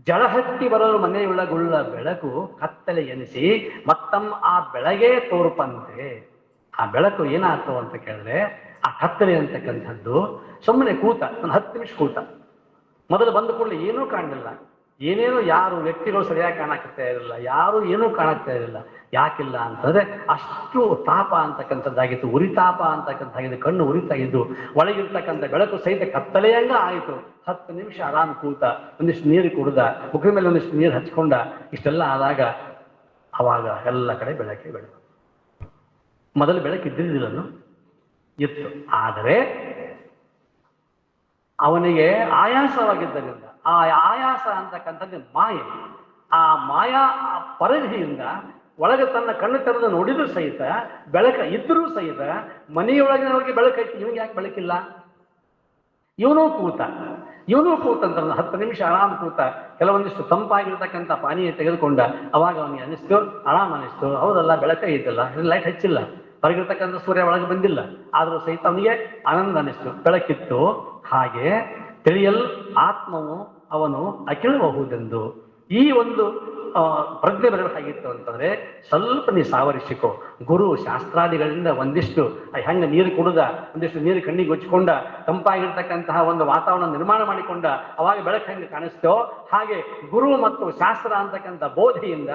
ಜಳಹತ್ತಿ ಬರಲು ಮನೆಯೊಳಗುಳ್ಳ ಬೆಳಕು ಕತ್ತಲೆ ಎನಿಸಿ ಮತ್ತಮ್ಮ ಆ ಬೆಳಗ್ಗೆ ತೋರ್ಪಂತೆ. ಆ ಬೆಳಕು ಏನಾಯ್ತು ಅಂತ ಕೇಳಿದ್ರೆ ಆ ಕತ್ತಲೆ ಅಂತಕ್ಕಂಥದ್ದು ಸುಮ್ಮನೆ ಕೂತ, ಒಂದು 10 ನಿಮಿಷ ಕೂತ. ಮೊದಲು ಬಂದ ಕೂಡಲೇ ಏನೂ ಕಾಣಲಿಲ್ಲ, ಏನೇನೋ ಯಾರು ವ್ಯಕ್ತಿಗಳು ಸರಿಯಾಗಿ ಕಾಣಾಕ್ತಾ ಇರಲಿಲ್ಲ, ಯಾರು ಏನೂ ಕಾಣಾಕ್ತಾ ಇರಲಿಲ್ಲ. ಯಾಕಿಲ್ಲ ಅಂತಂದ್ರೆ ಅಷ್ಟು ತಾಪ ಅಂತಕ್ಕಂಥದ್ದಾಗಿತ್ತು, ಉರಿತಾಪ ಅಂತಕ್ಕಂಥದ್ದಾಗಿದ್ದು, ಕಣ್ಣು ಉರಿತಾ ಇದ್ದು, ಒಳಗಿರ್ತಕ್ಕಂಥ ಬೆಳಕು ಸಹಿತ ಕತ್ತಲೆಯಂಗ ಆಯಿತು. 10 ನಿಮಿಷ ಆರಾಮ್ ಕೂತ, ಒಂದಿಷ್ಟು ನೀರು ಕುಡ್ದ, ಮುಖದ ಮೇಲೆ ಒಂದಿಷ್ಟು ನೀರು ಹಚ್ಕೊಂಡ. ಇಷ್ಟೆಲ್ಲ ಆದಾಗ ಅವಾಗ ಎಲ್ಲ ಕಡೆ ಬೆಳಕೆ ಬೆಳಕು. ಮೊದಲು ಬೆಳಕು ಇದ್ದಿದ್ದಿಲ್ಲನು, ಇತ್ತು. ಆದರೆ ಅವನಿಗೆ ಆಯಾಸವಾಗಿದ್ದರಿಂದ, ಆ ಆಯಾಸ ಅಂತಕ್ಕಂಥದ್ದು ಮಾಯೆ. ಆ ಮಾಯಾ ಪರಿಧಿಯಿಂದ ಒಳಗೆ ತನ್ನ ಕಣ್ಣು ತೆರೆದು ನೋಡಿದ್ರು ಸಹಿತ, ಬೆಳಕ ಇದ್ರೂ ಸಹಿತ ಮನೆಯೊಳಗಿನವರಿಗೆ ಬೆಳಕೈತಿ, ಇವನಿಗೆ ಯಾಕೆ ಬೆಳಕಿಲ್ಲ? ಇವನೂ ಕೂತಂತ 10 ನಿಮಿಷ ಆರಾಮ್ ಕೂತ. ಕೆಲವೊಂದಿಷ್ಟು ತಂಪಾಗಿರ್ತಕ್ಕಂಥ ಪಾನೀಯ ತೆಗೆದುಕೊಂಡ. ಅವಾಗ ಅವನಿಗೆ ಅನಿಸ್ತು, ಆರಾಮ್ ಅನಿಸ್ತು, ಹೌದಲ್ಲ ಬೆಳಕ ಐತಲ್ಲ, ಲೈಟ್ ಹಚ್ಚಿಲ್ಲ, ಹೊರಗಿರ್ತಕ್ಕಂಥ ಸೂರ್ಯ ಒಳಗೆ ಬಂದಿಲ್ಲ, ಆದರೂ ಸಹಿತ ಅವನಿಗೆ ಆನಂದ ಅನಿಸ್ತು, ಬೆಳಕಿತ್ತು. ಹಾಗೆ ತಿಳಿಯಲ್ ಆತ್ಮವು ಅವನು ಅಖಿಳಬಹುದೆಂದು ಈ ಒಂದು ಪ್ರಜ್ಞೆ ಬರಬೇಕಾಗಿತ್ತು ಅಂತಂದ್ರೆ ಸ್ವಲ್ಪ ನೀ ಸಾವರಿಸಿಕೋ. ಗುರು ಶಾಸ್ತ್ರಾದಿಗಳಿಂದ ಒಂದಿಷ್ಟು ಹೆಂಗ ನೀರು ಕುಡಿದ, ಒಂದಿಷ್ಟು ನೀರು ಕಣ್ಣಿಗೆ ಹೊಚ್ಕೊಂಡ, ತಂಪಾಗಿರ್ತಕ್ಕಂತಹ ಒಂದು ವಾತಾವರಣ ನಿರ್ಮಾಣ ಮಾಡಿಕೊಂಡ, ಅವಾಗ ಬೆಳಕು ಹೆಂಗೆ ಕಾಣಿಸ್ತೋ ಹಾಗೆ ಗುರು ಮತ್ತು ಶಾಸ್ತ್ರ ಅಂತಕ್ಕಂಥ ಬೋಧೆಯಿಂದ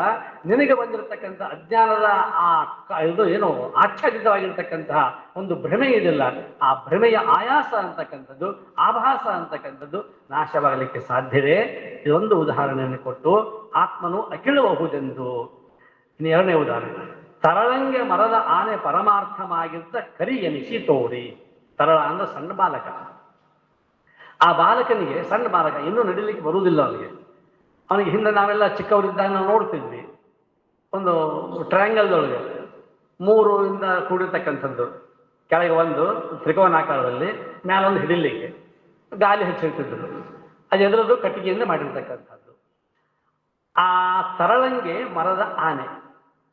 ನಿನಗೆ ಬಂದಿರತಕ್ಕಂಥ ಅಜ್ಞಾನದ ಇದು ಏನು ಆಚ್ಛಾದಿತವಾಗಿರ್ತಕ್ಕಂತಹ ಒಂದು ಭ್ರಮೆ ಇದೆಯಲ್ಲ, ಆ ಭ್ರಮೆಯ ಆಯಾಸ ಅಂತಕ್ಕಂಥದ್ದು, ಆಭಾಸ ಅಂತಕ್ಕಂಥದ್ದು ನಾಶವಾಗಲಿಕ್ಕೆ ಸಾಧ್ಯವೇ? ಇದೊಂದು ಉದಾಹರಣೆಯನ್ನು ಕೊಟ್ಟು ಆತ್ಮನು ಅಖಿಳಬಹುದೆಂದು. ಇನ್ನು 2ನೇ ಉದಾಹರಣೆ, ತರಳಂಗೆ ಮರದ ಆನೆ ಪರಮಾರ್ಥವಾಗಿದ್ದ ಕರಿ ಎನಿಸಿ ತೋರಿ. ತರಳ ಅಂದ್ರೆ ಸಣ್ಣ ಬಾಲಕ. ಆ ಬಾಲಕನಿಗೆ, ಸಣ್ಣ ಬಾಲಕ, ಇನ್ನೂ ನಡಿಲಿಕ್ಕೆ ಬರುವುದಿಲ್ಲ ಅವನಿಗೆ ಹಿಂದೆ ನಾವೆಲ್ಲ ಚಿಕ್ಕವರಿದ್ದಾಗ ನಾವು ನೋಡ್ತಿದ್ವಿ, ಒಂದು ಟ್ರಯಾಂಗಲ್ದೊಳಗೆ 3 ಕೂಡಿರ್ತಕ್ಕಂಥದ್ದು, ಕೆಳಗೆ ಒಂದು ತ್ರಿಕೋನಾಕಾರದಲ್ಲಿ, ಮೇಲೊಂದು ಹಿಡಿಲಿಕ್ಕೆ ಗಾಲಿ ಹಚ್ಚಿರ್ತಿದ್ರು. ಅದು ಎದುರದು ಕಟ್ಟಿಗೆಯಿಂದ ಮಾಡಿರ್ತಕ್ಕಂಥದ್ದು. ಆ ತರಳಂಗೆ ಮರದ ಆನೆ,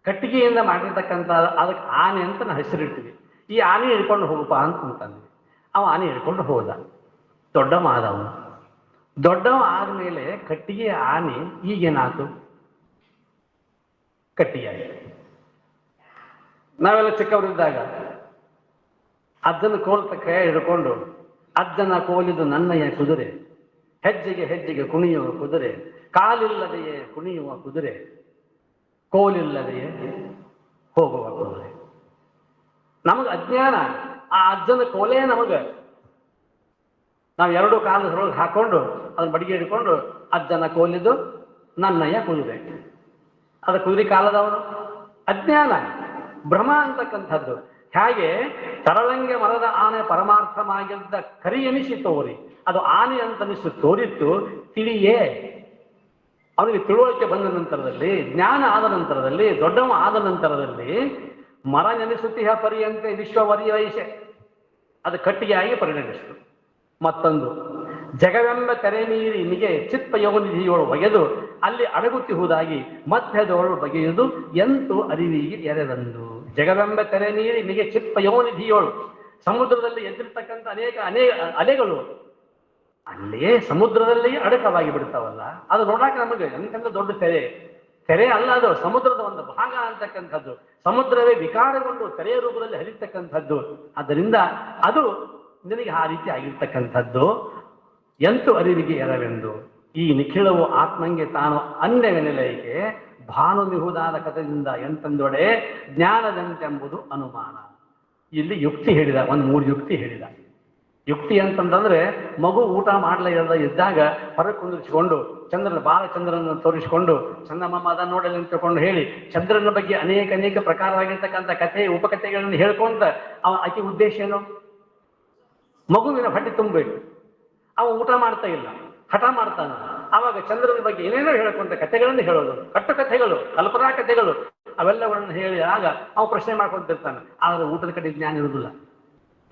ಕಟ್ಟಿಗೆಯಿಂದ ಮಾಡಿರ್ತಕ್ಕಂಥ, ಅದಕ್ಕೆ ಆನೆ ಅಂತ ನಾವು ಹೆಸರಿಡ್ತೀವಿ. ಈ ಆನೆ ಹಿಡ್ಕೊಂಡು ಹೋಗಪ್ಪ ಅಂತಂದ್ವಿ. ಅವ ಆನೆ ಹಿಡ್ಕೊಂಡು ಹೋದ, ದೊಡ್ಡವ ಆದವನು. ದೊಡ್ಡವ ಆದ್ಮೇಲೆ ಕಟ್ಟಿಗೆ ಆನೆ ಈಗೇನಾಯ್ತು? ಕಟ್ಟಿಗೆ ಆಯಿತು. ನಾವೆಲ್ಲ ಚಿಕ್ಕವರಿದ್ದಾಗ ಅಜ್ಜನ ಕೋಲ್ತ ಕೈ ಹಿಡ್ಕೊಂಡು, ಅಜ್ಜನ ಕೋಲಿದು ನನ್ನಯ್ಯ ಕುದುರೆ, ಹೆಜ್ಜೆಗೆ ಹೆಜ್ಜೆಗೆ ಕುಣಿಯುವ ಕುದುರೆ, ಕಾಲಿಲ್ಲದೆಯೇ ಕುಣಿಯುವ ಕುದುರೆ, ಕೋಲಿಲ್ಲದೆಯೇ ಹೋಗುವ ಕುದುರೆ. ನಮಗ ಅಜ್ಞಾನ, ಆ ಅಜ್ಜನ ಕೋಲೇ ನಮಗ. ನಾವು 2 ಕಾಲದೊಳಗೆ ಹಾಕೊಂಡು ಅದನ್ನ ಬಡಿಗೆ ಹಿಡ್ಕೊಂಡು, ಅಜ್ಜನ ಕೋಲಿದು ನನ್ನಯ್ಯ ಕುದುರೆ, ಅದು ಕುದುರೆ ಕಾಲದವನು. ಅಜ್ಞಾನ, ಭ್ರಮ ಅಂತಕ್ಕಂಥದ್ದು. ಹಾಗೆ ತರಳಂಗೆ ಮರದ ಆನೆ ಪರಮಾರ್ಥವಾಗಿದ್ದ ಕರಿ ಎನಿಸಿ ತೋರಿ, ಅದು ಆನೆ ಅಂತ ಅನಿಸಿ ತೋರಿತ್ತು, ತಿಳಿಯೇ. ಅವನಿಗೆ ತಿಳುವಳಿಕೆ ಬಂದ ನಂತರದಲ್ಲಿ, ಜ್ಞಾನ ಆದ ನಂತರದಲ್ಲಿ, ದೊಡ್ಡವ ಆದ ನಂತರದಲ್ಲಿ, ಮರ ನೆನೆಸುತ್ತಿಹ ಪರಿಯಂತೆ ವಿಶ್ವವರಿವೈಸೆ, ಅದು ಕಟ್ಟಿಗೆ ಆಗಿ ಪರಿಣಮಿಸಿತು. ಮತ್ತೊಂದು, ಜಗವೆಂಬ ತೆರೆ ಮೀರಿ ನಿಗೆ ಚಿತ್ತ ಯೋನಿಧಿಯೋಳು ಒಗೆದು ಅಲ್ಲಿ ಅಡಗುತ್ತಿಹುದಾಗಿ ಮಧ್ಯದೋಳು ಬಗೆಯುವುದು ಎಂತೂ ಅರಿವಿಗೆ ಎರೆದಂದು. ಜಗವೆಂಬ ತೆರೆ ಮೀರಿ ನಿಗೆ ಚಿತ್ತ ಯೋನಿಧಿಯೋಳು, ಸಮುದ್ರದಲ್ಲಿ ಎದ್ದಿರ್ತಕ್ಕಂಥ ಅನೇಕ ಅಲೆಗಳು ಅಲ್ಲೇ ಸಮುದ್ರದಲ್ಲಿಯೇ ಅಡಕವಾಗಿ ಬಿಡ್ತಾವಲ್ಲ, ಅದು ನೋಡಾಕ ನಮಗೆ ಎಂತೆಂತ ದೊಡ್ಡ ತೆರೆ ಅಲ್ಲ, ಅದು ಸಮುದ್ರದ ಒಂದು ಭಾಗ ಅಂತಕ್ಕಂಥದ್ದು. ಸಮುದ್ರವೇ ವಿಕಾರಗೊಂಡು ತೆರೆಯ ರೂಪದಲ್ಲಿ ಹರಿತಕ್ಕಂಥದ್ದು. ಆದ್ದರಿಂದ ಅದು ನಿನಗೆ ಆ ರೀತಿ ಆಗಿರ್ತಕ್ಕಂಥದ್ದು. ಎಂತು ಅರಿವಿಗೆ ಎರವೆಂದು ಈ ನಿಖಿಳವು ಆತ್ಮಂಗೆ ತಾನು ಅನ್ಯವೆನೆಲೆಗೆ ಭಾನು ನಿಹುದಾದ ಕಥದಿಂದ ಎಂತಂದೊಡೆ ಜ್ಞಾನದಂತೆಂಬುದು ಅನುಮಾನ. ಇಲ್ಲಿ ಯುಕ್ತಿ ಹೇಳಿದ, ಒಂದು 3 ಯುಕ್ತಿ ಹೇಳಿದ. ಯುಕ್ತಿ ಅಂತಂದ್ರೆ ಮಗು ಊಟ ಮಾಡಲೇ ಇದ್ದಾಗ ಹೊರಗೆ ಕುಂದಿರಿಸಿಕೊಂಡು ಬಾಲಚಂದ್ರನ ತೋರಿಸಿಕೊಂಡು ಚಂದಮಾಮ ಅದ ನೋಡಲಿ ಅಂತ ತಿಳ್ಕೊಂಡು ಹೇಳಿ ಚಂದ್ರನ ಬಗ್ಗೆ ಅನೇಕ ಪ್ರಕಾರವಾಗಿರ್ತಕ್ಕಂಥ ಕಥೆ ಉಪಕಥೆಗಳನ್ನು ಹೇಳ್ಕೊಂತ ಆಕೆ ಉದ್ದೇಶ ಏನು? ಮಗುವಿನ ಹೊಟ್ಟೆ ತುಂಬಬೇಕು. ಅವ ಊಟ ಮಾಡ್ತಾ ಇಲ್ಲ, ಹಠ ಮಾಡ್ತಾನ. ಆವಾಗ ಚಂದ್ರನ ಬಗ್ಗೆ ಏನೇನೋ ಹೇಳ್ಕೊಂತ ಕಥೆಗಳನ್ನು ಹೇಳೋದು, ಕಟ್ಟು ಕಥೆಗಳು, ಕಲ್ಪನಾ ಕಥೆಗಳು, ಅವೆಲ್ಲಗಳನ್ನು ಹೇಳಿ ಆಗ ಅವ ಪ್ರಶ್ನೆ ಮಾಡ್ಕೊಂತಿರ್ತಾನೆ. ಆದ್ರೆ ಊಟದ ಕಡೆ ಜ್ಞಾನ ಇರುವುದಿಲ್ಲ.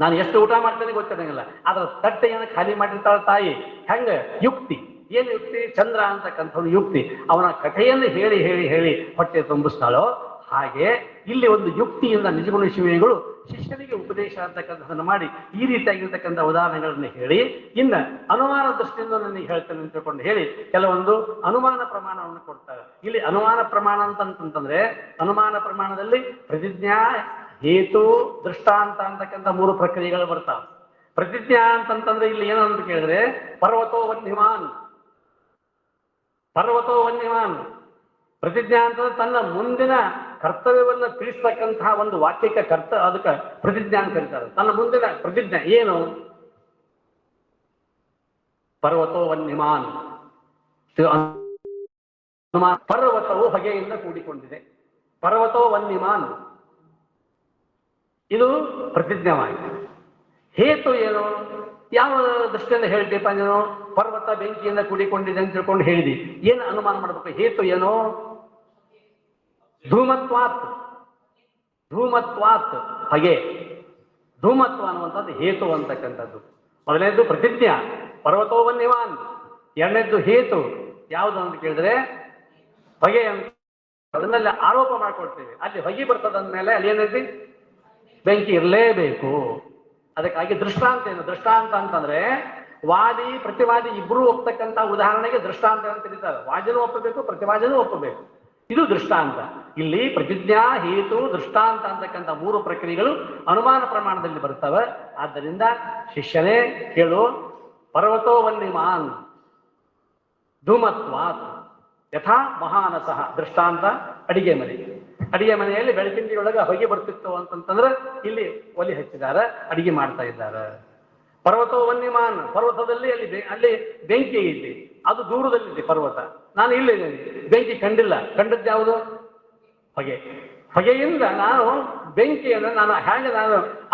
ನಾನು ಎಷ್ಟು ಊಟ ಮಾಡ್ತೇನೆ ಗೊತ್ತಿರಂಗಿಲ್ಲ, ಆದ್ರೆ ತಟ್ಟೆಯನ್ನು ಖಾಲಿ ಮಾಡಿರ್ತಾಳ ತಾಯಿ. ಹೆಂಗ ಯುಕ್ತಿ, ಏನು ಯುಕ್ತಿ? ಚಂದ್ರ ಅಂತಕ್ಕಂಥದ್ದು ಯುಕ್ತಿ. ಅವನ ಕಥೆಯನ್ನು ಹೇಳಿ ಹೇಳಿ ಹೇಳಿ ಹೊಟ್ಟೆ ತುಂಬಿಸ್ತಾಳೋ ಹಾಗೆ ಇಲ್ಲಿ ಒಂದು ಯುಕ್ತಿಯಿಂದ ನಿಜಗುಣ ಶಿವಿಗಳು ಶಿಷ್ಯನಿಗೆ ಉಪದೇಶ ಅಂತಕ್ಕಂಥದ್ದನ್ನು ಮಾಡಿ ಈ ರೀತಿಯಾಗಿರ್ತಕ್ಕಂಥ ಉದಾಹರಣೆಗಳನ್ನು ಹೇಳಿ, ಇನ್ನು ಅನುಮಾನ ದೃಷ್ಟಿಯಿಂದ ನನಗೆ ಹೇಳ್ತೇನೆ ಅಂತ ತಿಳ್ಕೊಂಡು ಹೇಳಿ ಕೆಲವೊಂದು ಅನುಮಾನ ಪ್ರಮಾಣವನ್ನು ಕೊಡ್ತಾರೆ. ಇಲ್ಲಿ ಅನುಮಾನ ಪ್ರಮಾಣ ಅಂತಂತಂದ್ರೆ ಅನುಮಾನ ಪ್ರಮಾಣದಲ್ಲಿ ಪ್ರತಿಜ್ಞಾ, ಹೇತು, ದೃಷ್ಟಾಂತ ಅಂತಕ್ಕಂಥ 3 ಪ್ರಕ್ರಿಯೆಗಳು ಬರ್ತಾವೆ. ಪ್ರತಿಜ್ಞಾ ಅಂತಂತಂದ್ರೆ ಇಲ್ಲಿ ಏನು ಅಂತ ಕೇಳಿದ್ರೆ ಪರ್ವತೋ ವನ್ಯಮಾನ್, ಪರ್ವತೋ ವನ್ಯಮಾನ್. ಪ್ರತಿಜ್ಞಾ ಅಂತಂದ್ರೆ ತನ್ನ ಮುಂದಿನ ಕರ್ತವ್ಯವನ್ನ ತಿಳಿಸ್ತಕ್ಕಂತಹ ಒಂದು ವಾಕ್ಯಕ್ಕೆ ಅದಕ್ಕೆ ಪ್ರತಿಜ್ಞಾ ಅಂತ ಕರೀತಾರೆ. ತನ್ನ ಮುಂದಿನ ಪ್ರತಿಜ್ಞೆ ಏನು? ಪರ್ವತೋ ವನ್ಯಮಾನ್. ಪರ್ವತವು ಹೊಗೆಯಿಂದ ಕೂಡಿಕೊಂಡಿದೆ. ಪರ್ವತೋ ವನ್ಯಮಾನ್ ಇದು ಪ್ರತಿಜ್ಞವಾಗಿದೆ. ಹೇತು ಏನು? ಯಾವ ದೃಷ್ಟಿಯಿಂದ ಹೇಳ್ತೀಪ ನೀನು? ಪರ್ವತ ಬೆಂಕಿಯಿಂದ ಕೂಡಿಕೊಂಡಿದೆ ಅಂತ ತಿಳ್ಕೊಂಡು ಹೇಳಿದಿ. ಏನು ಅನುಮಾನ ಮಾಡಬೇಕು? ಹೇತು ಏನು? ಧೂಮತ್ವಾತ್. ಧೂಮತ್ವಾತ್ ಹೊಗೆ. ಧೂಮತ್ವ ಅನ್ನುವಂಥದ್ದು ಹೇತು ಅಂತಕ್ಕಂಥದ್ದು. ಮೊದಲನೇದು ಪ್ರತಿಜ್ಞಾ, ಪರ್ವತೋ ವನ್ಯಮಾನ್. ಎರಡನೇದ್ದು ಹೇತು ಯಾವುದು ಅಂತ ಕೇಳಿದ್ರೆ ಹೊಗೆ ಅಂತ. ಅದನ್ನೆಲ್ಲ ಆರೋಪ ಮಾಡ್ಕೊಳ್ತೇವೆ. ಅಲ್ಲಿ ಹೊಗೆ ಬರ್ತದಂದ್ಮೇಲೆ ಅಲ್ಲಿ ಏನೈತಿ? ಬೆಂಕಿ ಇರಲೇಬೇಕು. ಅದಕ್ಕಾಗಿ ದೃಷ್ಟಾಂತ ಏನು? ದೃಷ್ಟಾಂತ ಅಂತಂದ್ರೆ ವಾದಿ ಪ್ರತಿವಾದಿ ಇಬ್ರು ಒಪ್ತಕ್ಕಂಥ ಉದಾಹರಣೆಗೆ ದೃಷ್ಟಾಂತ ಅಂತ ಕರೀತಾರೆ. ವಾದಿನೂ ಒಪ್ಪಬೇಕು, ಪ್ರತಿವಾದಿನೂ ಒಪ್ಪಬೇಕು. ಇದು ದೃಷ್ಟಾಂತ. ಇಲ್ಲಿ ಪ್ರತಿಜ್ಞಾ, ಹೇತು, ದೃಷ್ಟಾಂತ ಅಂತಕ್ಕಂಥ 3 ಪ್ರಕ್ರಿಯೆಗಳು ಅನುಮಾನ ಪ್ರಮಾಣದಲ್ಲಿ ಬರ್ತವೆ. ಆದ್ದರಿಂದ ಶಿಷ್ಯನೇ ಕೇಳು, ಪರ್ವತೋ ವನ್ಯಮಾನ್ ಧೂಮತ್ವಾತ್ ಯಥಾ ಮಹಾನಸಃ. ದೃಷ್ಟಾಂತ ಅಡಿಗೆ ಮನೆ. ಅಡಿಗೆ ಮನೆಯಲ್ಲಿ ಬೆಳಕಿಂಡಿಯೊಳಗೆ ಹೊಗೆ ಬರ್ತಿತ್ತು ಅಂತಂತಂದ್ರೆ ಇಲ್ಲಿ ಒಲಿ ಹಚ್ಚಿದ್ದಾರೆ, ಅಡಿಗೆ ಮಾಡ್ತಾ ಇದ್ದಾರೆ. ಪರ್ವತೋ ವನ್ಯಮಾನ್, ಪರ್ವತದಲ್ಲಿ ಅಲ್ಲಿ ಬೆಂಕಿ ಐತಿ, ಅದು ದೂರದಲ್ಲಿದೆ ಪರ್ವತ. ನಾನು ಇಲ್ಲಿದ್ದೇನೆ, ಬೆಂಕಿ ಕಂಡಿಲ್ಲ. ಕಂಡದ್ದು ಯಾವುದು? ಹೊಗೆ. ಹೊಗೆಯಿಂದ ನಾನು ಬೆಂಕಿಯನ್ನು ನಾನು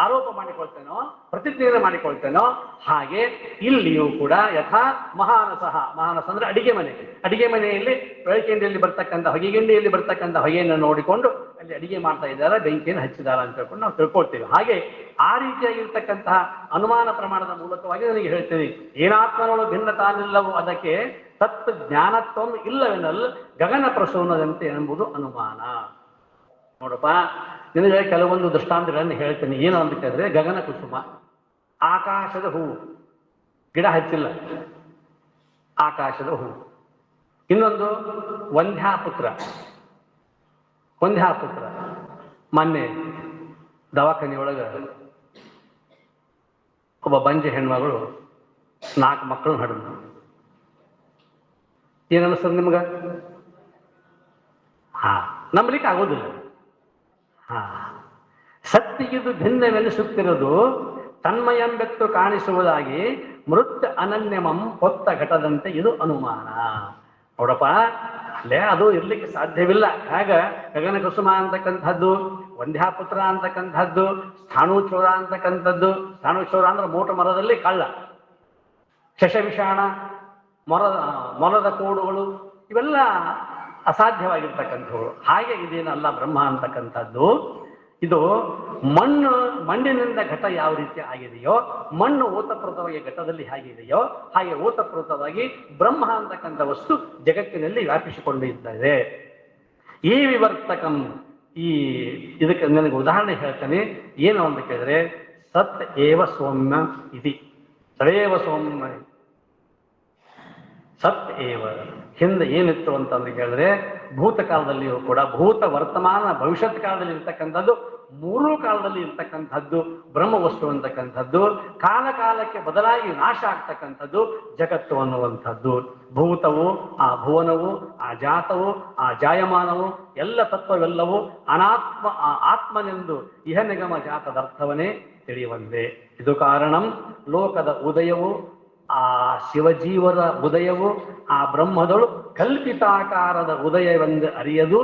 ಆರೋಪ ಮಾಡಿಕೊಳ್ತೇನೋ, ಪ್ರತಿಜ್ಞೆಯನ್ನು ಮಾಡಿಕೊಳ್ತೇನೋ, ಹಾಗೆ ಇಲ್ಲಿಯೂ ಕೂಡ ಯಥಾ ಮಹಾನಸಃ. ಮಹಾನಸ ಅಂದ್ರೆ ಅಡಿಗೆ ಮನೆ. ಅಡಿಗೆ ಮನೆಯಲ್ಲಿ ಬೆಳಕಿಂಡಿಯಲ್ಲಿ ಬರ್ತಕ್ಕಂಥ ಹೊಗೆಗಿಂಡಿಯಲ್ಲಿ ಬರ್ತಕ್ಕಂಥ ಹೊಗೆಯನ್ನು ನೋಡಿಕೊಂಡು ಅಲ್ಲಿ ಅಡಿಗೆ ಮಾಡ್ತಾ ಇದ್ದಾರೆ, ಬೆಂಕಿಯನ್ನು ಹಚ್ಚಿದ್ದಾರೆ ಅಂತ ಹೇಳ್ಕೊಂಡು ನಾವು ತಿಳ್ಕೊಳ್ತೇವೆ. ಹಾಗೆ ಆ ರೀತಿಯಾಗಿರ್ತಕ್ಕಂತಹ ಅನುಮಾನ ಪ್ರಮಾಣದ ಮೂಲಕವಾಗಿ ನನಗೆ ಹೇಳ್ತೇನೆ, ಏನಾತ್ಮನೋಳು ಭಿನ್ನ ತಾನಿಲ್ಲವೋ ಅದಕ್ಕೆ ತತ್ ಜ್ಞಾನತ್ವಂ ಇಲ್ಲವೆನ್ನಲ್ ಗಗನ ಪ್ರಸೂನದಂತೆ ಎಂಬುದು ಅನುಮಾನ. ನೋಡಪ್ಪ, ನಿನಗೆ ಕೆಲವೊಂದು ದೃಷ್ಟಾಂತಗಳನ್ನು ಹೇಳ್ತೇನೆ. ಏನು ಅಂತ ಕೇಳಿದ್ರೆ ಗಗನ ಕುಸುಮ, ಆಕಾಶದ ಹೂವು. ಗಿಡ ಹಚ್ಚಿಲ್ಲ, ಆಕಾಶದ ಹೂವು. ಇನ್ನೊಂದು ವಂದ್ಯಾಪುತ್ರ. ವಂದ್ಯಾಪುತ್ರ ಮೊನ್ನೆ ದವಾಖಾನೆಯೊಳಗೆ ಒಬ್ಬ ಬಂಜೆ ಹೆಣ್ಮಗಳು 4 ಮಕ್ಕಳನ್ನ ಹಡಿದ್ರು. ಏನನ್ನಿಸ್ತದೆ ನಿಮ್ಗ? ನಂಬಲಿಕ್ಕೆ ಆಗೋದಿಲ್ಲ. ಸತ್ತಿಗಿದು ಭಿನ್ನವೆನಿಸುತ್ತಿರೋದು ತನ್ಮಯಂಬೆತ್ತು ಕಾಣಿಸುವುದಾಗಿ ಮೃತ್ ಅನನ್ಯಮಂ ಹೊತ್ತ ಘಟದಂತೆ ಇದು ಅನುಮಾನ. ನೋಡಪ್ಪ, ಅಲ್ಲೇ ಅದು ಇರ್ಲಿಕ್ಕೆ ಸಾಧ್ಯವಿಲ್ಲ. ಹಾಗ ಗಗನ ಕುಸುಮ ಅಂತಕ್ಕಂಥದ್ದು, ವಂದ್ಯಾಪುತ್ರ ಅಂತಕ್ಕಂಥದ್ದು, ಸ್ಥಾಣುಚೋರ ಅಂತಕ್ಕಂಥದ್ದು. ಸ್ಥಾಣುಚೋರ ಅಂದ್ರೆ ಮೋಟ ಮರದಲ್ಲಿ ಕಳ್ಳ, ಶಶವಿಷಾಣ, ಮೊಲದ ಕೋಡುಗಳು, ಇವೆಲ್ಲ ಅಸಾಧ್ಯವಾಗಿರ್ತಕ್ಕಂಥವು. ಹಾಗೆ ಇದೇನಲ್ಲ ಬ್ರಹ್ಮ ಅಂತಕ್ಕಂಥದ್ದು. ಇದು ಮಣ್ಣಿನಿಂದ ಘಟ ಯಾವ ರೀತಿ ಆಗಿದೆಯೋ, ಮಣ್ಣು ಓತಪ್ರೋತವಾಗಿ ಘಟದಲ್ಲಿ ಹೇಗಿದೆಯೋ ಹಾಗೆ ಓತಪ್ರೋತವಾಗಿ ಬ್ರಹ್ಮ ಅಂತಕ್ಕಂಥ ವಸ್ತು ಜಗತ್ತಿನಲ್ಲಿ ವ್ಯಾಪಿಸಿಕೊಂಡಿದ್ದಾರೆ. ಈ ವಿವರ್ತಕಂ, ಇದಕ್ಕೆ ನನಗೆ ಉದಾಹರಣೆ ಹೇಳ್ತೇನೆ. ಏನು ಅಂತ ಕೇಳಿದ್ರೆ ಸತ್ ಏವ ಸೌಮ್ಯ ಇತಿ. ಸದೇವ ಸೌಮ್ಯ ಸತ್ ಏವ. ಹಿಂದೆ ಏನಿತ್ತು ಅಂತಂದು ಕೇಳಿದ್ರೆ ಭೂತಕಾಲದಲ್ಲಿಯೂ ಕೂಡ, ಭೂತ ವರ್ತಮಾನ ಭವಿಷ್ಯತ್ ಕಾಲದಲ್ಲಿ ಇರ್ತಕ್ಕಂಥದ್ದು, 3 ಕಾಲದಲ್ಲಿ ಇರ್ತಕ್ಕಂಥದ್ದು ಬ್ರಹ್ಮ ವಸ್ತು ಅಂತಕ್ಕಂಥದ್ದು. ಕಾಲ ಕಾಲಕ್ಕೆ ಬದಲಾಗಿ ನಾಶ ಆಗ್ತಕ್ಕಂಥದ್ದು ಜಗತ್ತು ಅನ್ನುವಂಥದ್ದು. ಭೂತವು, ಆ ಭುವನವು, ಆ ಜಾತವು, ಆ ಜಾಯಮಾನವು, ಎಲ್ಲ ತತ್ವವೆಲ್ಲವೂ ಆತ್ಮನೆಂದು ಇಹ ನಿಗಮ ಜಾತದರ್ಥವನ್ನೇ ತಿಳಿಯುವಂತೆ. ಇದು ಕಾರಣಂ ಲೋಕದ ಉದಯವು, ಆ ಶಿವಜೀವರ ಉದಯವು, ಆ ಬ್ರಹ್ಮದಳು ಕಲ್ಪಿತಾಕಾರದ ಉದಯವೆಂದು ಅರಿಯದು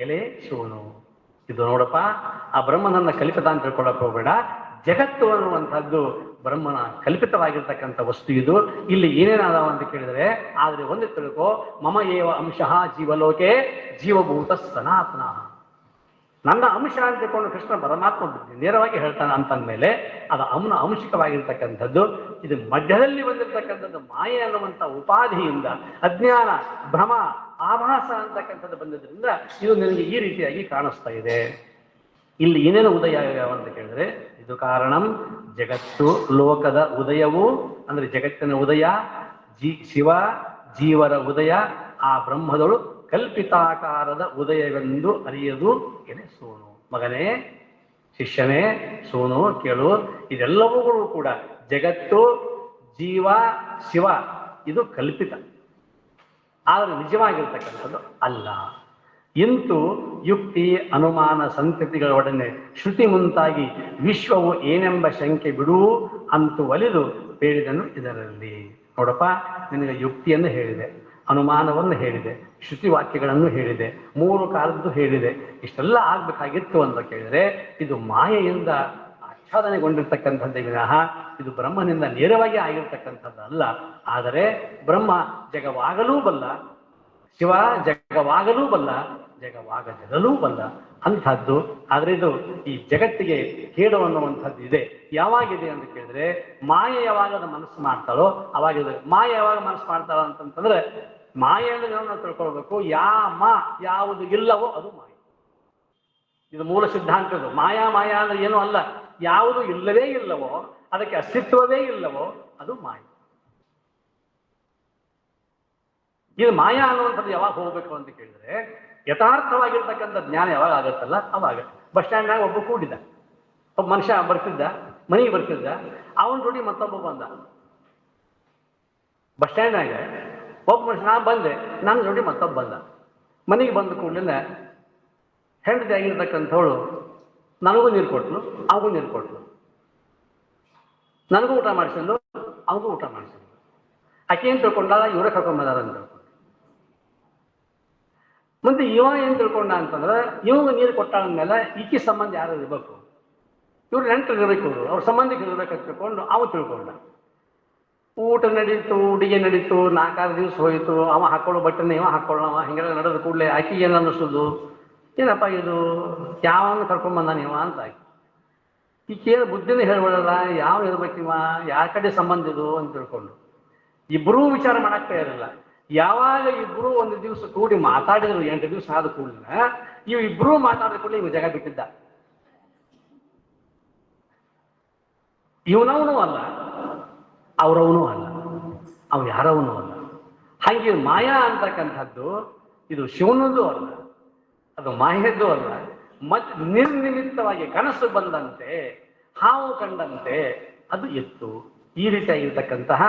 ಎಲೆ ಶಿವನು. ಇದು ನೋಡಪ್ಪ, ಆ ಬ್ರಹ್ಮನನ್ನ ಕಲ್ಪಿತ ಅಂತ ತಿಳ್ಕೊಳ್ಳೋಕೆ ಹೋಗಬೇಡ. ಜಗತ್ತು ಅನ್ನುವಂಥದ್ದು ಬ್ರಹ್ಮನ ಕಲ್ಪಿತವಾಗಿರ್ತಕ್ಕಂಥ ವಸ್ತು. ಇದು ಇಲ್ಲಿ ಏನೇನಾದವ ಅಂತ ಕೇಳಿದರೆ, ಆದ್ರೆ ಒಂದು ತಿಳ್ಕೋ, ಮಮ ಏವ ಅಂಶಃ ಜೀವಲೋಕೆ ಜೀವಭೂತ ಸನಾತನ. ನನ್ನ ಅಂಶ ಅಂತ ತಿಳ್ಕೊಂಡು ಕೃಷ್ಣ ಪರಮಾತ್ಮ ನೇರವಾಗಿ ಹೇಳ್ತಾನೆ ಅಂತಂದ್ಮೇಲೆ ಅದು ಅವನ ಅಂಶಿಕವಾಗಿರ್ತಕ್ಕಂಥದ್ದು. ಇದು ಮಧ್ಯದಲ್ಲಿ ಬಂದಿರತಕ್ಕಂಥದ್ದು ಮಾಯೆ ಅನ್ನುವಂಥ ಉಪಾಧಿಯಿಂದ ಅಜ್ಞಾನ, ಭ್ರಮ, ಆಭಾಸ ಅಂತಕ್ಕಂಥದ್ದು ಬಂದಿದ್ರಿಂದ ಇದು ನಿನಗೆ ಈ ರೀತಿಯಾಗಿ ಕಾಣಿಸ್ತಾ ಇದೆ. ಇಲ್ಲಿ ಏನೇನು ಉದಯ ಅಂತ ಕೇಳಿದ್ರೆ, ಇದು ಕಾರಣಂ ಜಗತ್ತು ಲೋಕದ ಉದಯವು ಅಂದ್ರೆ ಜಗತ್ತಿನ ಉದಯ, ಶಿವ ಜೀವರ ಉದಯ, ಆ ಬ್ರಹ್ಮದಳು ಕಲ್ಪಿತಾಕಾರದ ಉದಯವೆಂದು ಅರಿಯದು ಎನೆ ಸೋನು. ಮಗನೇ, ಶಿಷ್ಯನೇ, ಸೋನು ಕೇಳು, ಇದೆಲ್ಲವುಗಳು ಕೂಡ ಜಗತ್ತು, ಜೀವ, ಶಿವ ಇದು ಕಲ್ಪಿತ, ಆದರೆ ನಿಜವಾಗಿರ್ತಕ್ಕಂಥದ್ದು ಅಲ್ಲ. ಇಂತು ಯುಕ್ತಿ ಅನುಮಾನ ಸಂತತಿಗಳೊಡನೆ ಶ್ರುತಿ ಮುಂತಾಗಿ ವಿಶ್ವವು ಏನೆಂಬ ಶಂಕೆ ಬಿಡು ಅಂತೂ ಒಲಿದು ಬೇಡಿದನು ಇದರಲ್ಲಿ. ನೋಡಪ್ಪ, ನಿನಗೆ ಯುಕ್ತಿಯನ್ನು ಹೇಳಿದೆ, ಅನುಮಾನವನ್ನು ಹೇಳಿದೆ, ಶ್ರುತಿ ವಾಕ್ಯಗಳನ್ನು ಹೇಳಿದೆ, ಮೂರು ಕಾಲದ್ದು ಹೇಳಿದೆ. ಇಷ್ಟೆಲ್ಲ ಆಗ್ಬೇಕಾಗಿತ್ತು ಅಂತ ಕೇಳಿದರೆ ಇದು ಮಾಯೆಯಿಂದ ಆಚ್ಛಾದನೆಗೊಂಡಿರ್ತಕ್ಕಂಥದ್ದೇ ವಿನಃ ಇದು ಬ್ರಹ್ಮನಿಂದ ನೇರವಾಗಿ ಆಗಿರ್ತಕ್ಕಂಥದ್ದು ಅಲ್ಲ. ಆದರೆ ಬ್ರಹ್ಮ ಜಗವಾಗಲೂ ಬಲ್ಲ, ಶಿವ ಜಗವಾಗಲೂ ಬಲ್ಲ, ಜಗವಾಗದಿರಲೂ ಬಲ್ಲ ಅಂಥದ್ದು. ಆದರೆ ಇದು ಈ ಜಗತ್ತಿಗೆ ಕೇಡು ಅನ್ನುವಂಥದ್ದು ಇದೆ. ಯಾವಾಗಿದೆ ಅಂತ ಕೇಳಿದ್ರೆ, ಮಾಯೆ ಯಾವಾಗ ಮನಸ್ಸು ಮಾಡ್ತಾಳೋ ಅವಾಗಿದೆ. ಮಾಯೆ ಯಾವಾಗ ಮನಸ್ಸು ಮಾಡ್ತಾಳ ಅಂತಂತಂದ್ರೆ, ಮಾಯೆ ಅಂದ್ರೆ ನಾವು ತಿಳ್ಕೊಳ್ಬೇಕು, ಯಾವುದು ಇಲ್ಲವೋ ಅದು ಮಾಯೆ. ಇದು ಮೂಲ ಸಿದ್ಧಾಂತದ್ದು. ಮಾಯಾ ಅಂದ್ರೆ ಏನೂ ಅಲ್ಲ, ಯಾವುದು ಇಲ್ಲವೇ ಇಲ್ಲವೋ, ಅದಕ್ಕೆ ಅಸ್ತಿತ್ವವೇ ಇಲ್ಲವೋ ಅದು ಮಾಯೆ. ಇದು ಮಾಯಾ ಅನ್ನುವಂಥದ್ದು ಯಾವಾಗ ಹೋಗ್ಬೇಕು ಅಂತ ಕೇಳಿದ್ರೆ, ಯಥಾರ್ಥವಾಗಿರ್ತಕ್ಕಂಥ ಜ್ಞಾನ ಯಾವಾಗ ಆಗತ್ತಲ್ಲ ಅವಾಗ. ಬಸ್ ಸ್ಟ್ಯಾಂಡ್ನಾಗ ಒಬ್ಬ ಕೂಡಿದ, ಒಬ್ಬ ಮನುಷ್ಯ ಬರ್ತಿದ್ದ, ಮನೆಗೆ ಬರ್ತಿದ್ದ, ಅವನ ಜೋಡಿ ಮತ್ತೊಬ್ಬ ಬಂದ. ಬಸ್ ಸ್ಟ್ಯಾಂಡ್ನಾಗ ಒಬ್ಬ ಮನುಷ್ಯ, ನಾ ಬಂದೆ, ನನ್ನ ಜೋಡಿ ಮತ್ತೊಬ್ಬ ಬಂದ. ಮನೆಗೆ ಬಂದ ಕೂಡಲೇ ಹೆಂಡತಿ ಆಗಿರ್ತಕ್ಕಂಥವಳು ನನಗೂ ನೀರು ಕೊಟ್ಲು, ಅವಗೂ ನೀರು ಕೊಟ್ಲು. ನನಗೂ ಊಟ ಮಾಡಿಸಿದ್ಲು, ಅವಗೂ ಊಟ ಮಾಡಿಸಿದ್ಲು. ಆಕೆ ಏನು ತಿಳ್ಕೊಂಡಾಗ ಇವರೇ ಕರ್ಕೊಂಡ್ಬಂದಾರ ಅಂತ ತಿಳ್ಕೊಂಡು. ಮತ್ತೆ ಇವ ಏನು ತಿಳ್ಕೊಂಡ ಅಂತಂದ್ರೆ, ಇವಾಗ ನೀರು ಕೊಟ್ಟಾದ್ಮೇಲೆ ಈಕಿ ಸಂಬಂಧ ಯಾರು ಇರಬೇಕು, ಇವ್ರು ನೆಂಟರು ಇರಬೇಕು, ಅವ್ರ ಸಂಬಂಧಿಕರು ಇರ್ಬೇಕಂತ ತಿಳ್ಕೊಂಡು ಅವ ತಿಳ್ಕೊಂಡ. ಊಟ ನಡೀತು, ಉಡಿಗೆ ನಡೀತು, 4-6 ದಿವಸ ಹೋಯಿತು. ಅವ ಹಾಕೊಳ್ಳೋ ಬಟ್ಟೆನ ಇವ ಹಾಕೊಳ್ಳೋವ. ಹಿಂಗೆಲ್ಲ ನಡೆದ ಕೂಡಲೇ ಆಕಿ ಏನು ಅನ್ನಿಸೋದು, ಏನಪ್ಪ ಇದು ಯಾವನ್ನ ಕರ್ಕೊಂಡ್ಬಂದ ನೀವ ಅಂತ ಆಕಿ. ಈಕೇನು ಬುದ್ಧಿನ ಹೇಳ್ಬಿಡಲ್ಲ, ಯಾವ ಇರ್ಬೇಕಿವ, ಯಾರ ಕಡೆ ಸಂಬಂಧ ಇದು ಅಂತ ತಿಳ್ಕೊಂಡು ಇಬ್ಬರೂ ವಿಚಾರ ಮಾಡಾಕ್ತಾ ಇರಲಿಲ್ಲ. ಯಾವಾಗ ಇಬ್ರು ಒಂದು ದಿವಸ ಕೂಡಿ ಮಾತಾಡಿದ್ರು, 8 ದಿವಸ ಆದ ಕೂಡಲೇ ಇವು ಇಬ್ರು ಮಾತಾಡಿದ ಕೂಡಲೇ ಇವ್ ಜಾಗ ಬಿಟ್ಟಿದ್ದ. ಇವನವನು ಅಲ್ಲ, ಅವರವನು ಅಲ್ಲ, ಅವ್ ಯಾರವನು ಅಲ್ಲ. ಹಾಗೆ ಮಾಯಾ ಅಂತಕ್ಕಂಥದ್ದು ಇದು ಶಿವನದ್ದು ಅಲ್ಲ, ಅದು ಮಾಯದ್ದು ಅಲ್ಲ. ನಿರ್ನಿಮಿತ್ತವಾಗಿ ಕನಸು ಬಂದಂತೆ, ಹಾವು ಕಂಡಂತೆ ಅದು ಎತ್ತು. ಈ ರೀತಿಯಾಗಿರ್ತಕ್ಕಂತಹ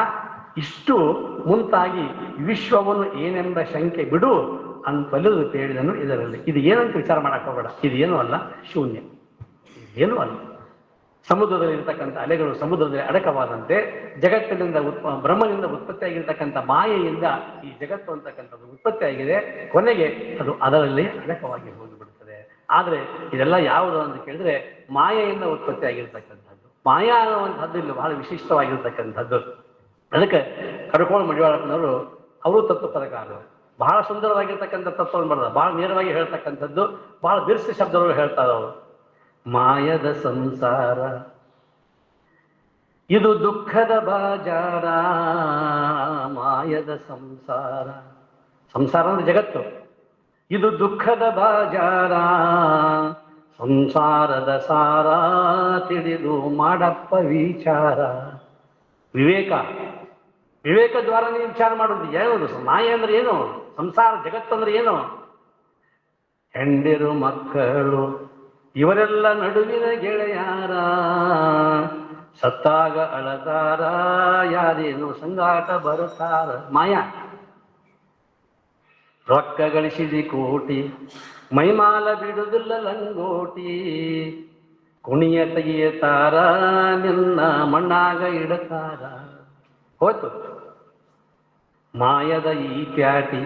ಇಷ್ಟು ಮುಂತಾಗಿ ವಿಶ್ವವನ್ನು ಏನೆಂಬ ಶಂಕೆ ಬಿಡು ಅಂತಲೂ ಹೇಳಿದನು ಇದರಲ್ಲಿ. ಇದು ಏನಂತ ವಿಚಾರ ಮಾಡಕ್ ಹೋಗಬೇಡ, ಇದೇನು ಅಲ್ಲ, ಶೂನ್ಯ, ಇದೇನು ಅಲ್ಲ. ಸಮುದ್ರದಲ್ಲಿ ಇರ್ತಕ್ಕಂಥ ಅಲೆಗಳು ಸಮುದ್ರದಲ್ಲಿ ಅಡಕವಾದಂತೆ ಜಗತ್ತಿನಿಂದ ಬ್ರಹ್ಮನಿಂದ ಉತ್ಪತ್ತಿಯಾಗಿರ್ತಕ್ಕಂಥ ಮಾಯೆಯಿಂದ ಈ ಜಗತ್ತು ಅಂತಕ್ಕಂಥದ್ದು ಉತ್ಪತ್ತಿಯಾಗಿದೆ. ಕೊನೆಗೆ ಅದು ಅದರಲ್ಲಿ ಅಡಕವಾಗಿ ಹೋಗಿಬಿಡುತ್ತದೆ. ಆದರೆ ಇದೆಲ್ಲ ಯಾವುದು ಅಂತ ಕೇಳಿದ್ರೆ ಮಾಯೆಯಿಂದ ಉತ್ಪತ್ತಿಯಾಗಿರ್ತಕ್ಕಂಥದ್ದು. ಮಾಯಾ ಅನ್ನುವಂಥದ್ದು ಇಲ್ಲಿ ಬಹಳ ವಿಶಿಷ್ಟವಾಗಿರ್ತಕ್ಕಂಥದ್ದು. ಅದಕ್ಕೆ ಕಡ್ಕೋಳ ಮಡಿವಾಳಪ್ಪನವರು ಅವರು ತತ್ವ ಪದಕಾರರು, ಬಹಳ ಸುಂದರವಾಗಿರ್ತಕ್ಕಂಥ ತತ್ವವನ್ನು ಬರೆದ, ಬಹಳ ನೇರವಾಗಿ ಹೇಳ್ತಕ್ಕಂಥದ್ದು, ಬಹಳ ಬಿರ್ಸಿ ಶಬ್ದಗಳು ಹೇಳ್ತಾರೆ ಅವರು. ಮಾಯದ ಸಂಸಾರ ಇದು ದುಃಖದ ಬಾಜಾರ, ಮಾಯದ ಸಂಸಾರ, ಸಂಸಾರ ಅಂದ್ರೆ ಜಗತ್ತು, ಇದು ದುಃಖದ ಬಾಜಾರ, ಸಂಸಾರದ ಸಾರ ತಿಳಿದು ಮಾಡಪ್ಪ ವಿಚಾರ. ವಿವೇಕ, ವಿವೇಕ ದ್ವಾರ ನೀವು ವಿಚಾರ ಮಾಡೋದು ಏನು, ಮಾಯೆ ಅಂದ್ರೆ ಏನು, ಸಂಸಾರ ಜಗತ್ತಂದ್ರೆ ಏನು, ಹೆಂಡಿರು ಮಕ್ಕಳು ಇವರೆಲ್ಲ ನಡುವಿನ ಗೆಳೆಯಾರ, ಸತ್ತಾಗ ಅಳತಾರ ಯಾರೇನು ಸಂಗಾಟ ಬರುತ್ತಾರ. ಮಾಯಾ. ರೊಕ್ಕ ಗಳಿಸಿದಿ ಕೋಟಿ ಮೈಮಾಲ ಬಿಡುದಿಲ್ಲ ಲಂಗೋಟಿ, ಕುಣಿಯ ತೆಗೆಯತಾರ ನಿನ್ನ ಮಣ್ಣಾಗ ಇಡತಾರ. ಹೋಯ್ತು ಮಾಯದ ಈ ಪ್ಯಾಟಿ,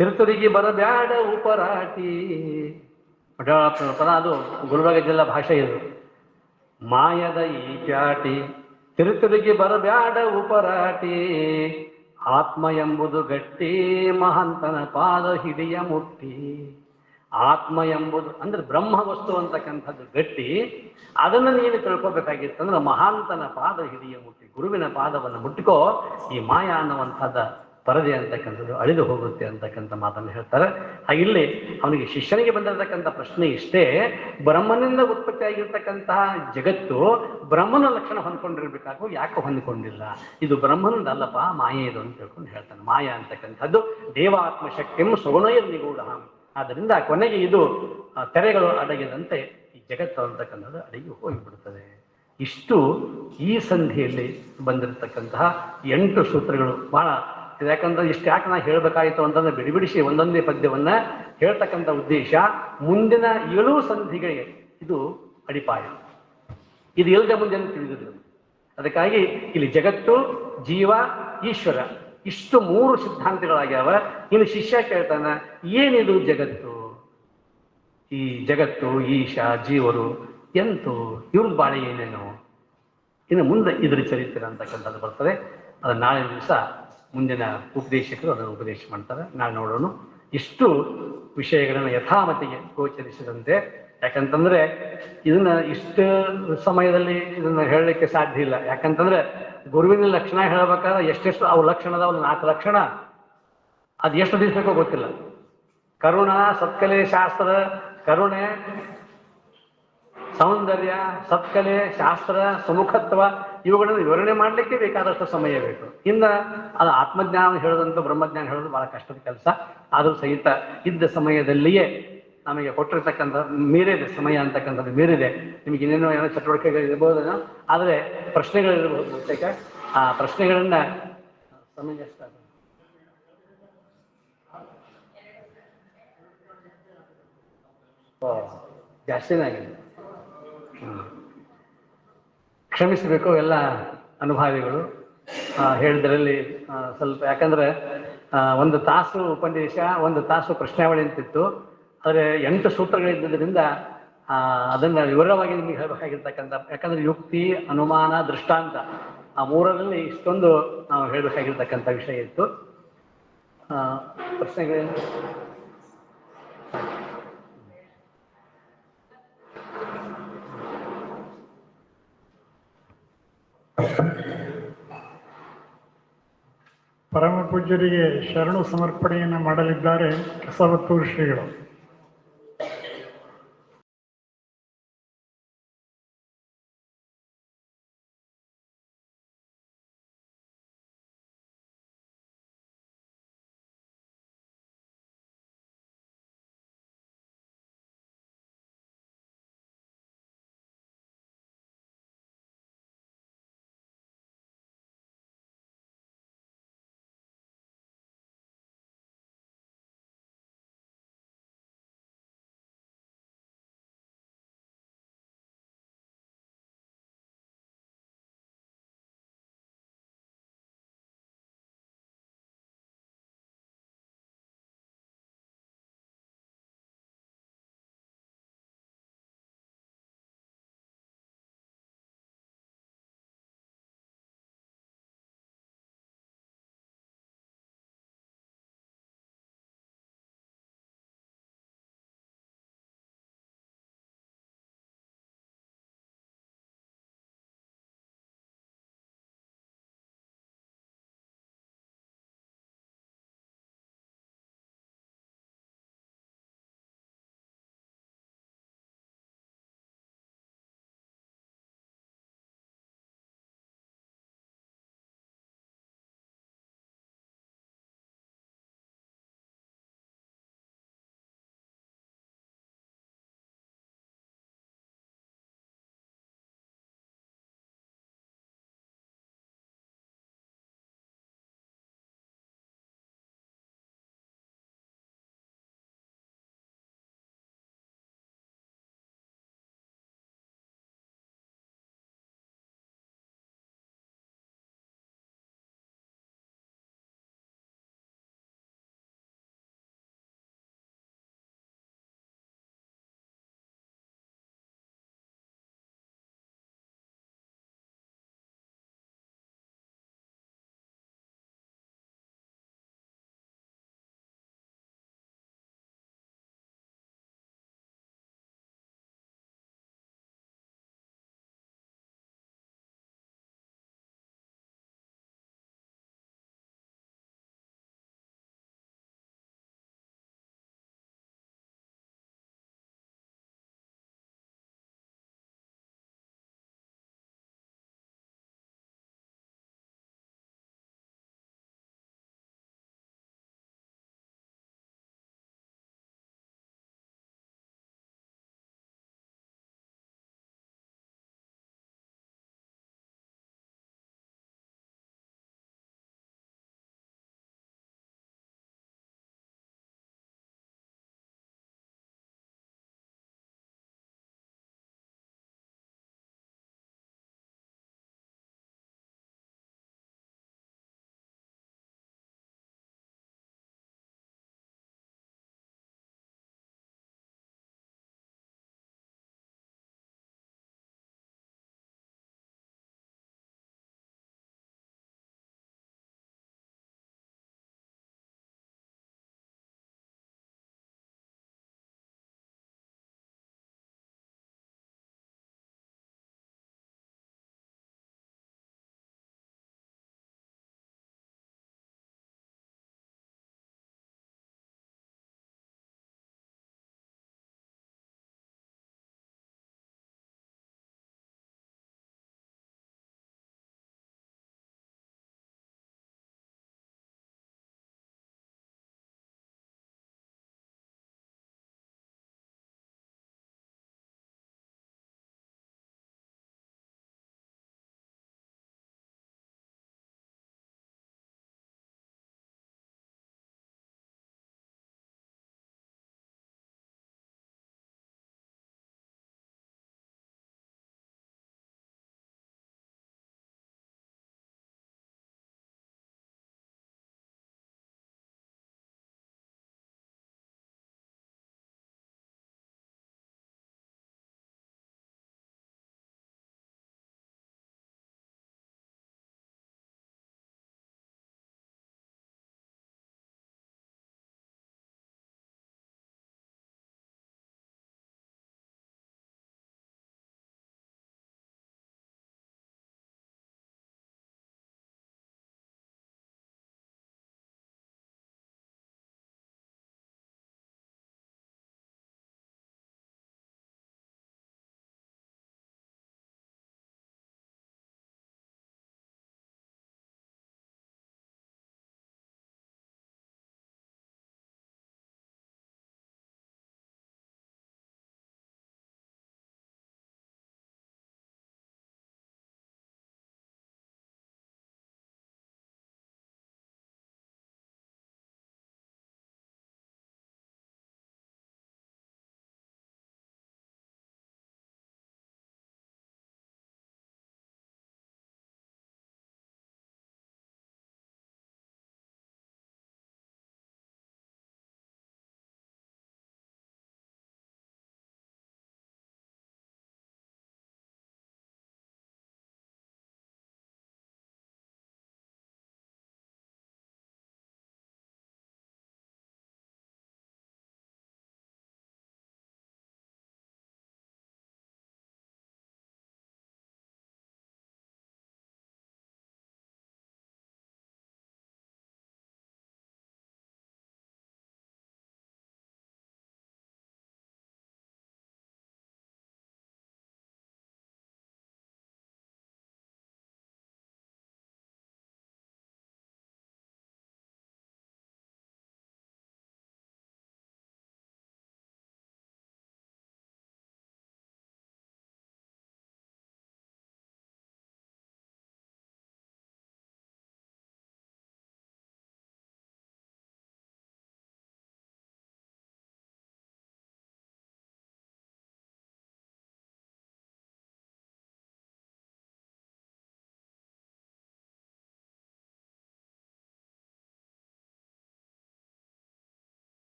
ತಿರುತುರಿಗೆ ಬರಬ್ಯಾಡ ಉಪರಾಟಿ. ಪದ ಅದು ಗುಲ್ಬರ್ಗ ಜಿಲ್ಲಾ ಭಾಷೆ ಇದು. ಮಾಯದ ಈ ಪ್ಯಾಟಿ, ತಿರುತುರಿಗೆ ಬರಬ್ಯಾಡ ಉಪರಾಟಿ, ಆತ್ಮ ಎಂಬುದು ಗಟ್ಟಿ ಮಹಂತನ ಪಾದ ಹಿಡಿಯ ಮುಟ್ಟಿ. ಆತ್ಮ ಎಂಬುದು ಅಂದ್ರೆ ಬ್ರಹ್ಮ ವಸ್ತು ಅಂತಕ್ಕಂಥದ್ದು ಗಟ್ಟಿ. ಅದನ್ನು ನೀನು ತಿಳ್ಕೊಬೇಕಾಗಿತ್ತಂದ್ರೆ ಮಹಾಂತನ ಪಾದ ಹಿಡಿಯ ಮುಟ್ಟಿ, ಗುರುವಿನ ಪಾದವನ್ನು ಮುಟ್ಟಿಕೋ, ಈ ಮಾಯಾ ಅನ್ನುವಂಥದ್ದ ಪರದೆ ಅಂತಕ್ಕಂಥದ್ದು ಅಳಿದು ಹೋಗುತ್ತೆ ಅಂತಕ್ಕಂಥ ಮಾತನ್ನು ಹೇಳ್ತಾರೆ. ಹಾಗಿಲ್ಲಿ ಅವನಿಗೆ ಶಿಷ್ಯನಿಗೆ ಬಂದಿರತಕ್ಕಂಥ ಪ್ರಶ್ನೆ ಇಷ್ಟೇ, ಬ್ರಹ್ಮನಿಂದ ಉತ್ಪತ್ತಿಯಾಗಿರ್ತಕ್ಕಂತಹ ಜಗತ್ತು ಬ್ರಹ್ಮನ ಲಕ್ಷಣ ಹೊಂದ್ಕೊಂಡಿರ್ಬೇಕಾಗೂ ಯಾಕೆ ಹೊಂದಿಕೊಂಡಿಲ್ಲ? ಇದು ಬ್ರಹ್ಮನದಲ್ಲಪ್ಪ, ಮಾಯೆ ಇದು ಅಂತ ತಿಳ್ಕೊಂಡು ಹೇಳ್ತಾನೆ. ಮಾಯಾ ಅಂತಕ್ಕಂಥದ್ದು ದೇವಾತ್ಮ ಶಕ್ತಿಂ ಸುಗುಣೈರ್ ನಿಗೂಢ. ಆದ್ದರಿಂದ ಕೊನೆಗೆ ಇದು ತೆರೆಗಳು ಅಡಗಿದಂತೆ ಈ ಜಗತ್ತು ಅಂತಕ್ಕಂಥದ್ದು ಅಡಗಿ ಹೋಗಿಬಿಡುತ್ತದೆ. ಇಷ್ಟು ಈ ಸಂಧಿಯಲ್ಲಿ ಬಂದಿರತಕ್ಕಂತಹ 8 ಸೂತ್ರಗಳು. ಬಹಳ ಯಾಕಂದ್ರೆ ಇಷ್ಟು ಯಾಕೆ ನಾ ಹೇಳಬೇಕಾಯಿತು ಅಂತಂದ್ರೆ ಬಿಡಿಬಿಡಿಸಿ ಒಂದೊಂದೇ ಪದ್ಯವನ್ನ ಹೇಳ್ತಕ್ಕಂಥ ಉದ್ದೇಶ ಮುಂದಿನ 7 ಸಂಧಿಗಳಿಗೆ ಇದು ಅಡಿಪಾಯ. ಇದು ಇಲ್ಲದೆ ಮುಂದೆ ತಿಳಿದಿದ್ರು. ಅದಕ್ಕಾಗಿ ಇಲ್ಲಿ ಜಗತ್ತು, ಜೀವ, ಈಶ್ವರ ಇಷ್ಟು 3 ಸಿದ್ಧಾಂತಗಳಾಗ್ಯಾವ. ಇನ್ನು ಶಿಷ್ಯ ಕೇಳ್ತಾನ, ಏನಿದು ಜಗತ್ತು? ಈ ಜಗತ್ತು, ಈಶ, ಜೀವರು ಎಂತು, ಇವ್ರ ಬಾಳೆ ಏನೇನು? ಇನ್ನು ಮುಂದೆ ಇದ್ರ ಚರಿತ್ರೆ ಅಂತಕ್ಕಂಥದ್ದು ಬರ್ತದೆ. ಅದು ನಾಳೆ ದಿವಸ ಮುಂದಿನ ಉಪದೇಶಕರು ಅದನ್ನು ಉಪದೇಶ ಮಾಡ್ತಾರೆ. ನಾಳೆ ನೋಡೋಣ. ಇಷ್ಟು ವಿಷಯಗಳನ್ನು ಯಥಾಮತಿಗೆ ಗೋಚರಿಸಿದಂತೆ, ಯಾಕಂತಂದ್ರೆ ಇದನ್ನ ಇಷ್ಟು ಸಮಯದಲ್ಲಿ ಇದನ್ನ ಹೇಳಲಿಕ್ಕೆ ಸಾಧ್ಯ ಇಲ್ಲ. ಯಾಕಂತಂದ್ರೆ ಗುರುವಿನ ಲಕ್ಷಣ ಹೇಳಬೇಕಾದ್ರೆ ಎಷ್ಟೆಷ್ಟು ಅವು ಲಕ್ಷಣದ ಒಂದು 4 ಲಕ್ಷಣ, ಅದು ಎಷ್ಟು ದಿವಸಕ್ಕೋ ಗೊತ್ತಿಲ್ಲ. ಕರುಣ, ಸತ್ಕಲೆ, ಶಾಸ್ತ್ರ, ಕರುಣೆ, ಸೌಂದರ್ಯ, ಸತ್ಕಲೆ, ಶಾಸ್ತ್ರ, ಸುಮುಖತ್ವ ಇವುಗಳನ್ನು ವಿವರಣೆ ಮಾಡಲಿಕ್ಕೆ ಬೇಕಾದಷ್ಟು ಸಮಯ ಬೇಕು. ಇನ್ನು ಅದು ಆತ್ಮಜ್ಞಾನ ಹೇಳೋದಂತ ಬ್ರಹ್ಮಜ್ಞಾನ ಹೇಳೋದು ಬಹಳ ಕಷ್ಟದ ಕೆಲಸ. ಆದರೂ ಸಹಿತ ಇದ್ದ ಸಮಯದಲ್ಲಿಯೇ ನಮಗೆ ಕೊಟ್ಟಿರ್ತಕ್ಕಂಥ ಮೀರಿದೆ, ಸಮಯ ಅಂತಕ್ಕಂಥದ್ದು ಮೀರಿದೆ. ನಿಮಗೆ ಇನ್ನೇನೋ ಏನೋ ಚಟುವಟಿಕೆಗಳು ಇರ್ಬೋದೇನೋ, ಆದರೆ ಪ್ರಶ್ನೆಗಳಿರ್ಬೋದು. ಬಹುತೇಕ ಆ ಪ್ರಶ್ನೆಗಳನ್ನ ಸಮಯ ಜಾಸ್ತಿನೇ ಆಗಿದೆ. ಕ್ಷಮಿಸಬೇಕು ಎಲ್ಲ ಅನುಭಾವಿಗಳು. ಹೇಳಿದ್ರಲ್ಲಿ ಸ್ವಲ್ಪ, ಯಾಕಂದ್ರೆ 1 ತಾಸು ಉಪದೇಶ, 1 ತಾಸು ಪ್ರಶ್ನಾವಳಿ ಅಂತಿತ್ತು. ಆದರೆ 8 ಸೂತ್ರಗಳಿದ್ದರಿಂದ ಅದನ್ನ ವಿವರವಾಗಿ ನಿಮಗೆ ಹೇಳಬೇಕಾಗಿರ್ತಕ್ಕಂಥ, ಯಾಕಂದ್ರೆ ಯುಕ್ತಿ, ಅನುಮಾನ, ದೃಷ್ಟಾಂತ ಆ 3ರಲ್ಲಿ ಇಷ್ಟೊಂದು ನಾವು ಹೇಳಬೇಕಾಗಿರ್ತಕ್ಕಂಥ ವಿಷಯ ಇತ್ತು. ಪ್ರಶ್ನೆಗಳೇನು? ಪರಮ ಪೂಜ್ಯರಿಗೆ ಶರಣು ಸಮರ್ಪಣೆಯನ್ನು ಮಾಡಲಿದ್ದಾರೆ ಕೆಸವತ್ತೂರು ಶ್ರೀಗಳು.